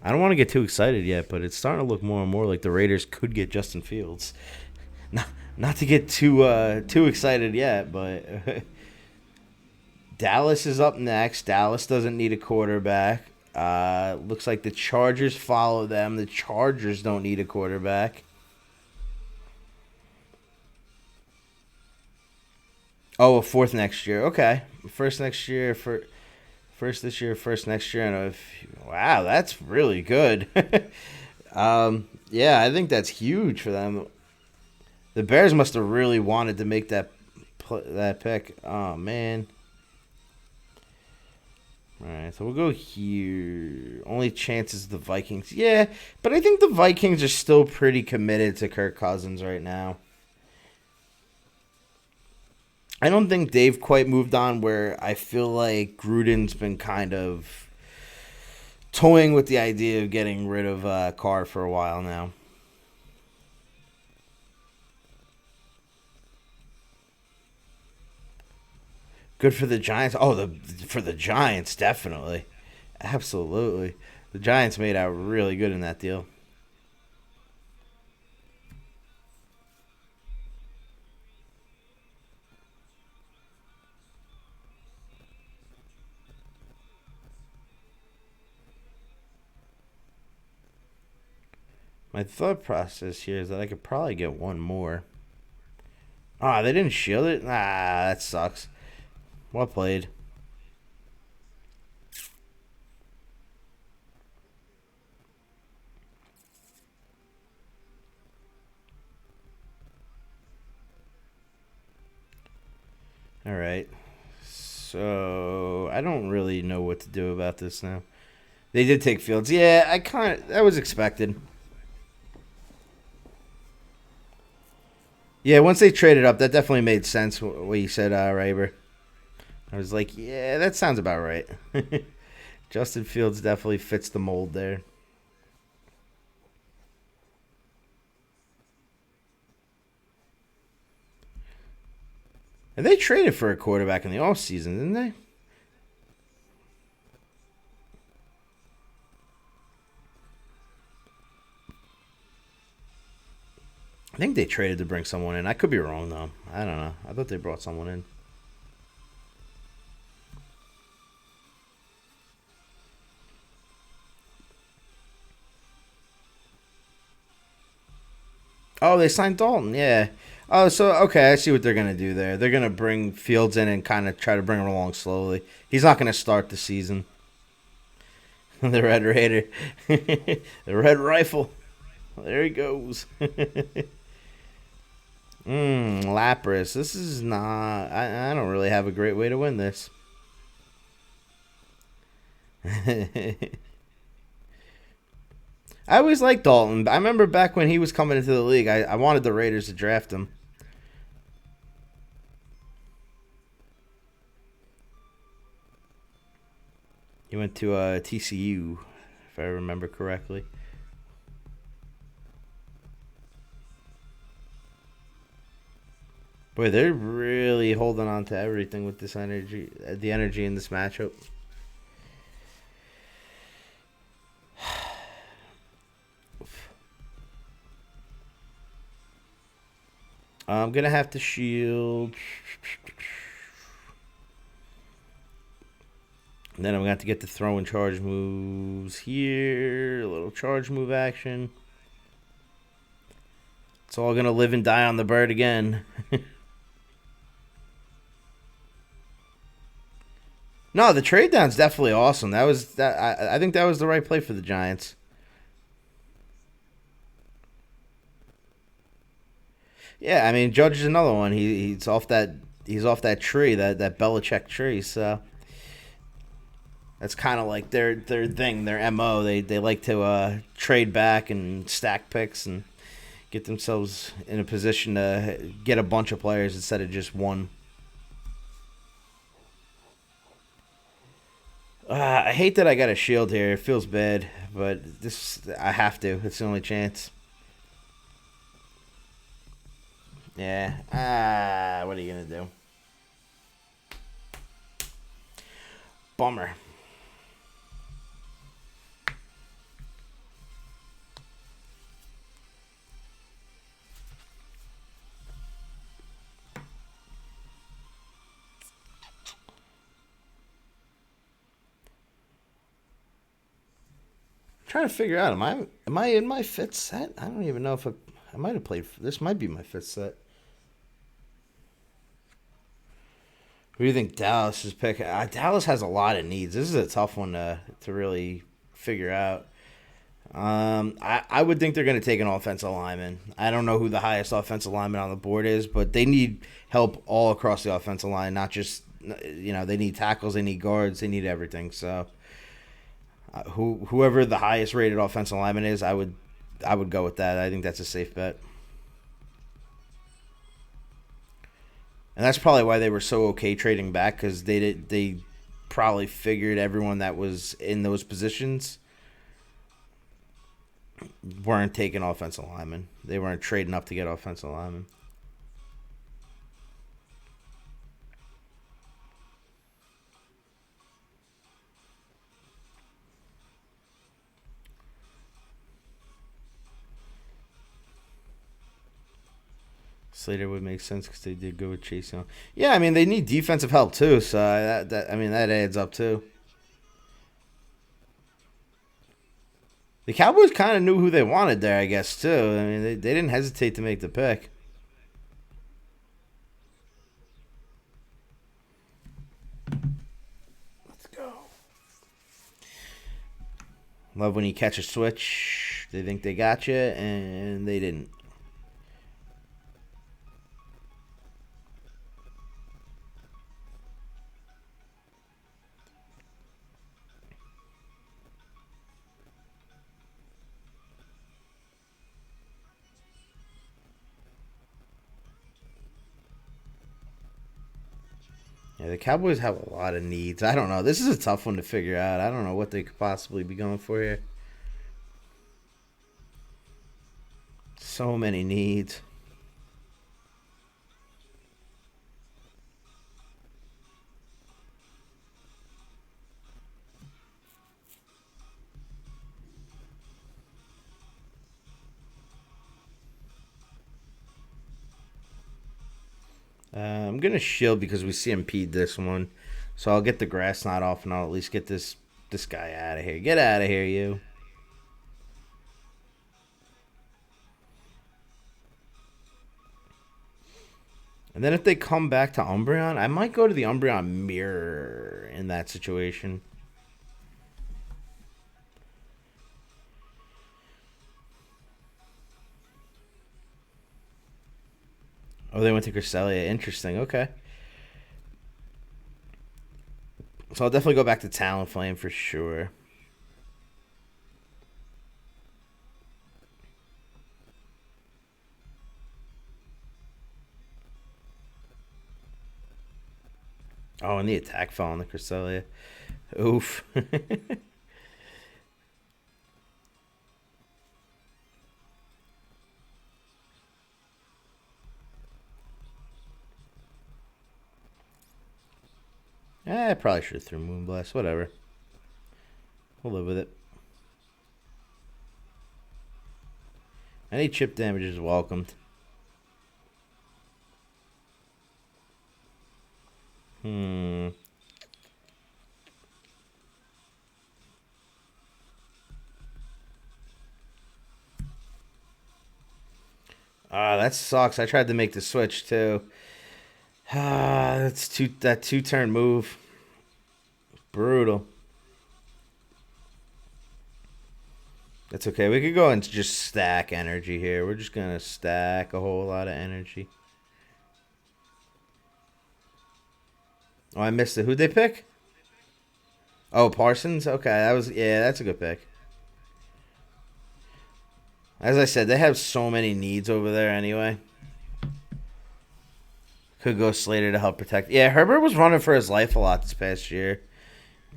I don't want to get too excited yet, but it's starting to look more and more like the Raiders could get Justin Fields. Not to get too excited yet, but Dallas is up next. Dallas doesn't need a quarterback. Looks like the Chargers follow them. The Chargers don't need a quarterback. Oh, a fourth next year. Okay, first next year for first this year, first next year, and wow, that's really good. Yeah, I think that's huge for them. The Bears must have really wanted to make that pick. Oh man. All right, so we'll go here. Only chances the Vikings. Yeah, but I think the Vikings are still pretty committed to Kirk Cousins right now. I don't think they've quite moved on where I feel like Gruden's been kind of toying with the idea of getting rid of Carr for a while now. Good for the Giants. Oh, the for the Giants, definitely. Absolutely. The Giants made out really good in that deal. My thought process here is that I could probably get one more. Ah, they didn't shield it? Ah, that sucks. Well played. All right. So, I don't really know what to do about this now. They did take Fields. Yeah, I kind of that was expected. Yeah, once they traded up, that definitely made sense. What you said, Raber. I was like, yeah, that sounds about right. Justin Fields definitely fits the mold there. And they traded for a quarterback in the offseason, didn't they? I think they traded to bring someone in. I could be wrong though. I don't know. I thought they brought someone in. Oh, they signed Dalton. Yeah. Oh, so okay, I see what they're gonna do there. They're gonna bring Fields in and kind of try to bring him along slowly. He's not gonna start the season. The Red Raider, the Red Rifle. There he goes. Lapras. This is not. I don't really have a great way to win this. I always liked Dalton. I remember back when he was coming into the league, I wanted the Raiders to draft him. He went to TCU, if I remember correctly. Boy, they're really holding on to everything with this energy, the energy in this matchup. I'm gonna have to shield. And then I'm gonna have to get the throw and charge moves here. A little charge move action. It's all gonna live and die on the bird again. No, the trade down's definitely awesome. That was that. I think that was the right play for the Giants. Yeah, I mean Judge is another one. He's off that tree that Belichick tree. So that's kind of like their thing, their mo. They like to trade back and stack picks and get themselves in a position to get a bunch of players instead of just one. I hate that I got a shield here. It feels bad, but this I have to. It's the only chance. Yeah. What are you gonna do? Bummer. Trying to figure out am I in my fifth set? I don't even know if I might have played. This might be my fifth set. Who do you think Dallas is picking? Dallas has a lot of needs. This is a tough one to really figure out. I would think they're going to take an offensive lineman. I don't know who the highest offensive lineman on the board is, but they need help all across the offensive line, not just, they need tackles, they need guards, they need everything. So whoever the highest rated offensive lineman is, I would go with that. I think that's a safe bet. And that's probably why they were so okay trading back, because they probably figured everyone that was in those positions weren't taking offensive linemen. They weren't trading up to get offensive linemen. Slater would make sense because they did go with Chase Young. Yeah, I mean they need defensive help too, so that adds up too. The Cowboys kind of knew who they wanted there, I guess too. I mean they didn't hesitate to make the pick. Let's go. Love when you catch a switch. They think they got you, and they didn't. Yeah, the Cowboys have a lot of needs. I don't know. This is a tough one to figure out. I don't know what they could possibly be going for here. So many needs. I'm gonna shield because we CMP'd this one, so I'll get the grass knot off and I'll at least get this guy out of here. Get out of here, you. And then if they come back to Umbreon, I might go to the Umbreon mirror in that situation. Oh, they went to Cresselia. Interesting. Okay. So I'll definitely go back to Talonflame for sure. Oh, and the attack fell on the Cresselia. Oof. I probably should have threw Moonblast. Whatever. We'll live with it. Any chip damage is welcomed. Hmm. Ah, that sucks. I tried to make the switch too. Ah, that 2-turn move. Brutal. That's okay. We could go and just stack energy here. We're just gonna stack a whole lot of energy. Oh, I missed it. Who'd they pick? Oh, Parsons? Okay, that's a good pick. As I said, they have so many needs over there anyway. Could go Slater to help protect. Yeah, Herbert was running for his life a lot this past year.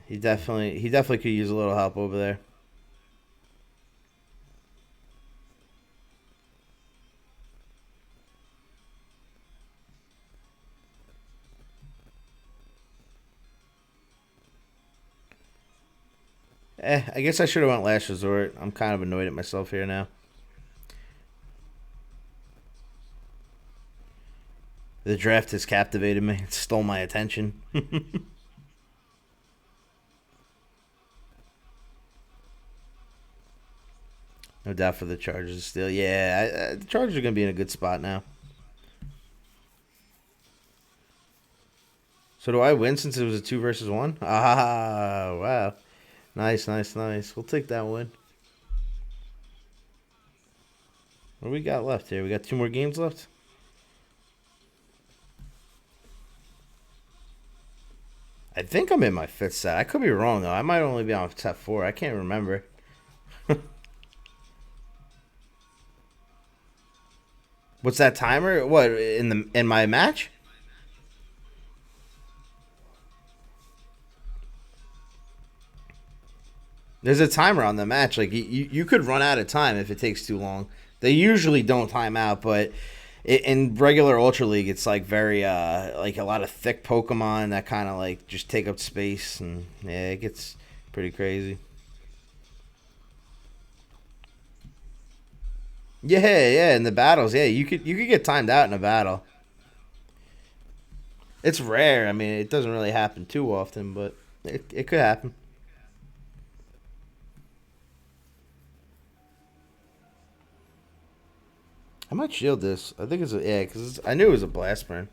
He definitely could use a little help over there. I guess I should have went last resort. I'm kind of annoyed at myself here now. The draft has captivated me. It stole my attention. No doubt for the Chargers still. Yeah, the Chargers are going to be in a good spot now. So do I win since it was a 2 versus 1? Ah, wow. Nice, nice, nice. We'll take that win. What do we got left here? We got 2 more games left? I think I'm in my 5th set. I could be wrong, though. I might only be on set 4. I can't remember. What's that timer? What, in my match? There's a timer on the match. Like, you could run out of time if it takes too long. They usually don't time out, but in regular Ultra League, it's like very like a lot of thick Pokemon that kind of like just take up space, and yeah, it gets pretty crazy. Yeah, yeah, in the battles, yeah, you could get timed out in a battle. It's rare. I mean, it doesn't really happen too often, but it could happen. I might shield this. I think it's a yeah, because I knew it was a blast burn.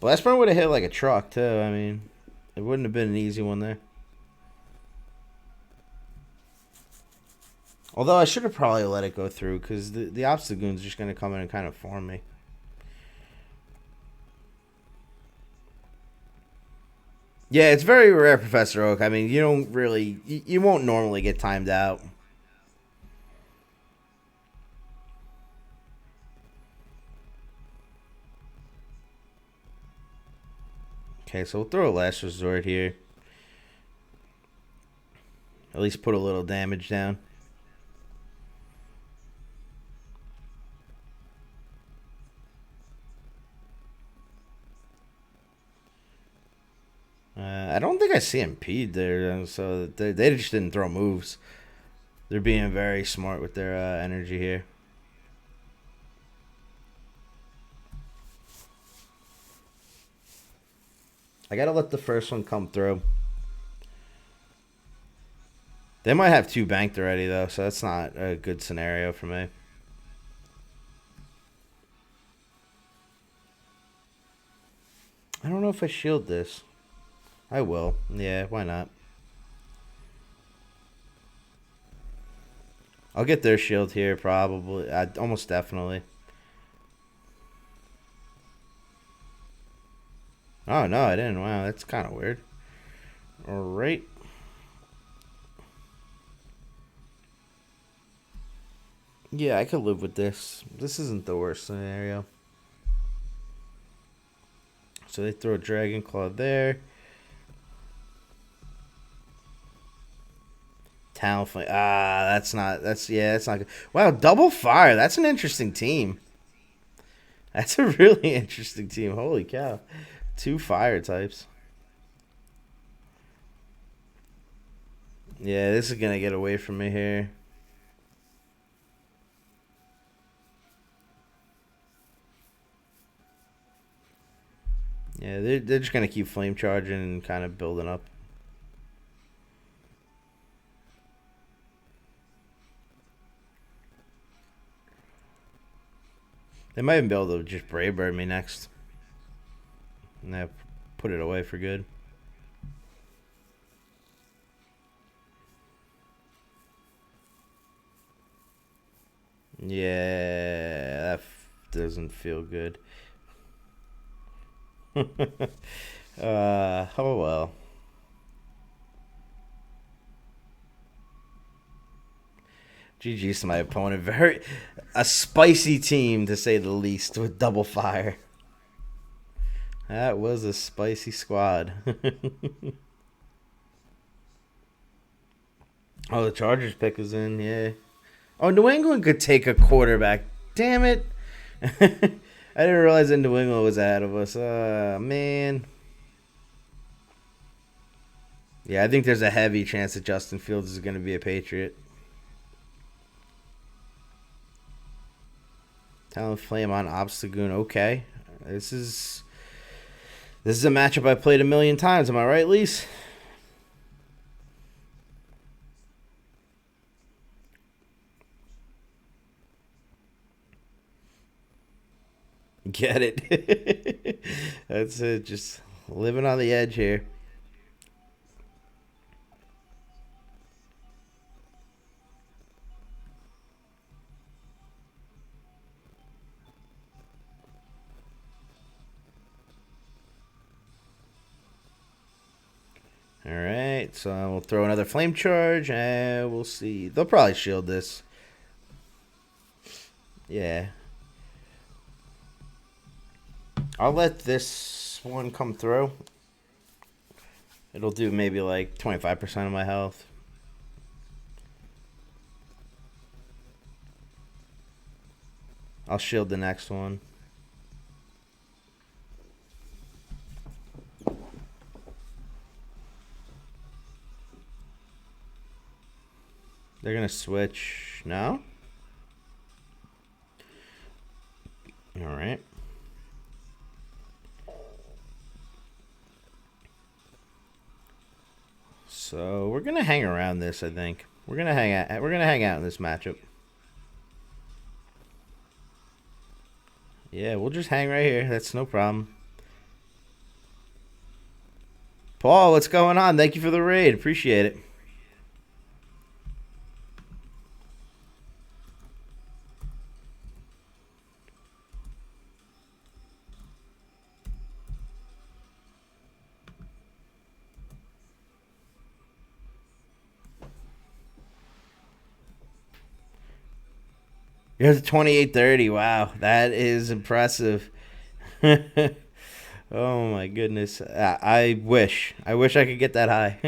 Blast burn would have hit like a truck too. I mean, it wouldn't have been an easy one there. Although I should have probably let it go through because the Obstagoon's just going to come in and kind of farm me. Yeah, it's very rare, Professor Oak. I mean, you don't really, you won't normally get timed out. Okay, so we'll throw a last resort here. At least put a little damage down. I don't think I see Impede there, so they just didn't throw moves. They're being very smart with their energy here. I gotta let the first one come through. They might have 2 banked already, though, so that's not a good scenario for me. I don't know if I shield this. I will. Yeah, why not? I'll get their shield here, probably. Almost definitely. Oh, no, I didn't. Wow, that's kind of weird. Alright. Yeah, I could live with this. This isn't the worst scenario. So they throw a Dragon Claw there. Talonflame. Ah, that's not good. Wow, double fire. That's an interesting team. That's a really interesting team. Holy cow. 2 fire types. Yeah, this is gonna get away from me here. Yeah, they're just gonna keep flame charging and kind of building up. They might even be able to just Brave Bird me next. And they put it away for good. Yeah, that doesn't feel good. Oh well. GG's to my opponent. Very a spicy team to say the least with double fire. That was a spicy squad. Oh, the Chargers pick is in, yeah. Oh, New England could take a quarterback. Damn it. I didn't realize that New England was ahead of us. Man. Yeah, I think there's a heavy chance that Justin Fields is going to be a Patriot. Talonflame on Obstagoon. Okay. This is a matchup I played a million times. Am I right, Lise? Get it. That's it. Just living on the edge here. Alright, so we'll throw another flame charge and we'll see. They'll probably shield this. Yeah. I'll let this one come through. It'll do maybe like 25% of my health. I'll shield the next one. They're gonna switch now. All right. So we're gonna hang around this. I think we're gonna hang out. We're gonna hang out in this matchup. Yeah, we'll just hang right here. That's no problem. Paul, what's going on? Thank you for the raid. Appreciate it. You're at 2830. Wow, that is impressive. Oh my goodness. I wish. I wish I could get that high.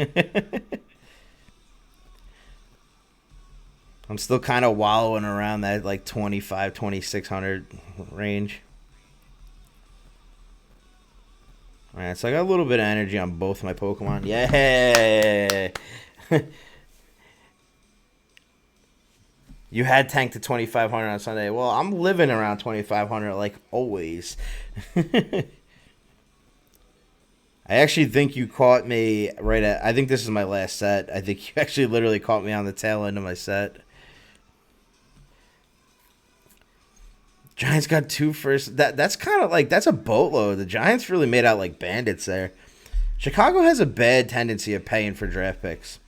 I'm still kind of wallowing around that like 25, 2600 range. All right, so I got a little bit of energy on both my Pokemon. Yeah. You had tanked to 2500 on Sunday. Well, I'm living around 2500 like always. I actually think you caught me right at. I think this is my last set. I think you actually literally caught me on the tail end of my set. Giants got two first. That's kind of like that's a boatload. The Giants really made out like bandits there. Chicago has a bad tendency of paying for draft picks.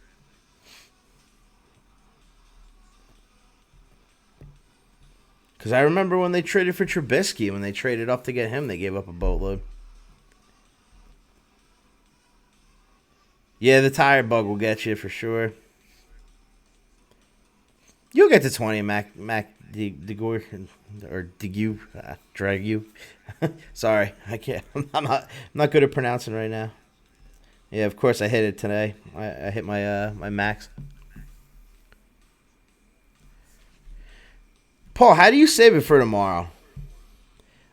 Because I remember when they traded for Trubisky, when they traded up to get him, they gave up a boatload. Yeah, the tire bug will get you for sure. You'll get to 20, Mac DeGore or DeGu, drag you. Sorry, I can't. I'm not good at pronouncing right now. Yeah, of course I hit it today. I hit my my max. Paul, how do you save it for tomorrow?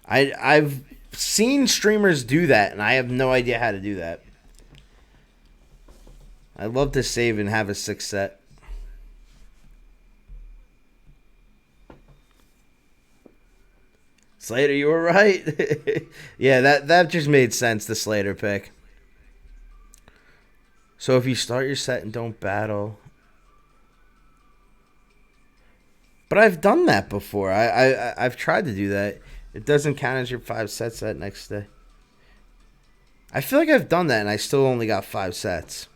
I've seen streamers do that, and I have no idea how to do that. I'd love to save and have a 6 set. Slater, you were right. Yeah, that just made sense, the Slater pick. So if you start your set and don't battle. But I've done that before. I've tried to do that. It doesn't count as your 5 sets that next day. I feel like I've done that and I still only got 5 sets.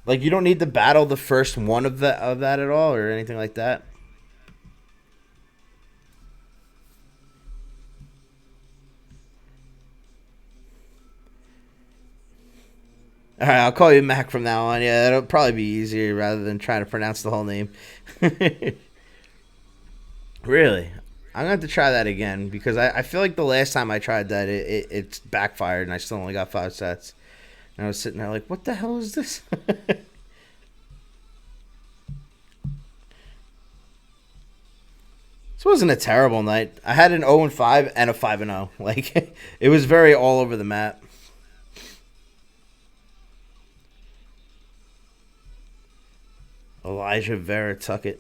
Like you don't need to battle the first one of that at all or anything like that. All right, I'll call you Mac from now on. Yeah, that'll probably be easier rather than trying to pronounce the whole name. Really? I'm going to have to try that again because I feel like the last time I tried that, it's backfired and I still only got 5 sets. And I was sitting there like, what the hell is this? This wasn't a terrible night. I had an 0-5 and a 5-0. Like, it was very all over the map. Elijah Vera Tucker.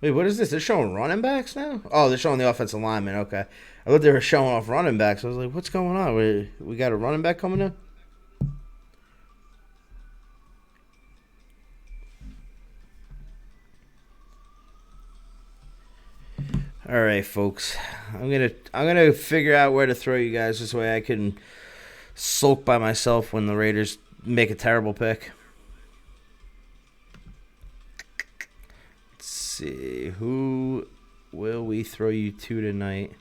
Wait, what is this? They're showing running backs now? Oh, they're showing the offensive linemen. Okay. I thought they were showing off running backs. I was like, what's going on? We got a running back coming in? All right, folks. I'm gonna figure out where to throw you guys. This way I can sulk by myself when the Raiders make a terrible pick. Let's see. Who will we throw you to tonight?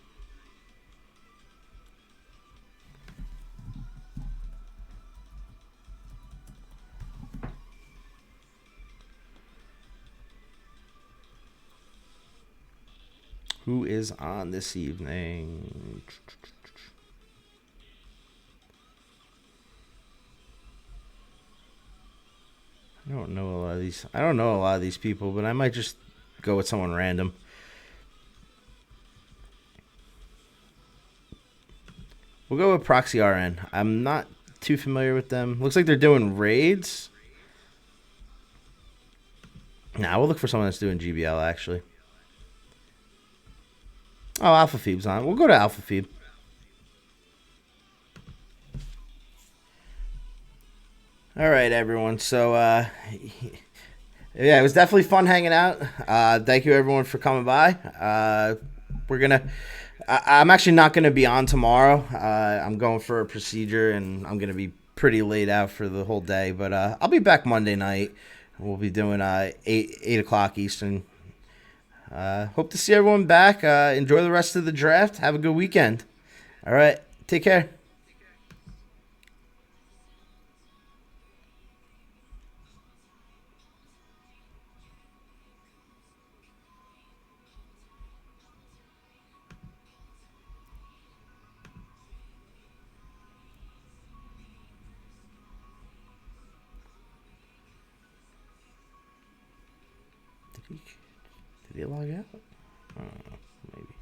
Who is on this evening? I don't know a lot of these. I don't know a lot of these people, but I might just go with someone random. We'll go with Proxy RN. I'm not too familiar with them. Looks like they're doing raids. Nah, we'll look for someone that's doing GBL actually. Oh, Alpha Phoebe's on. We'll go to Alpha Phoebe. All right, everyone. So, yeah, it was definitely fun hanging out. Thank you, everyone, for coming by. We're gonna. I'm actually not gonna be on tomorrow. I'm going for a procedure, and I'm gonna be pretty laid out for the whole day. But I'll be back Monday night. We'll be doing 8 o'clock Eastern. Hope to see everyone back. Enjoy the rest of the draft. Have a good weekend. All right. Take care. Did he log out? Maybe.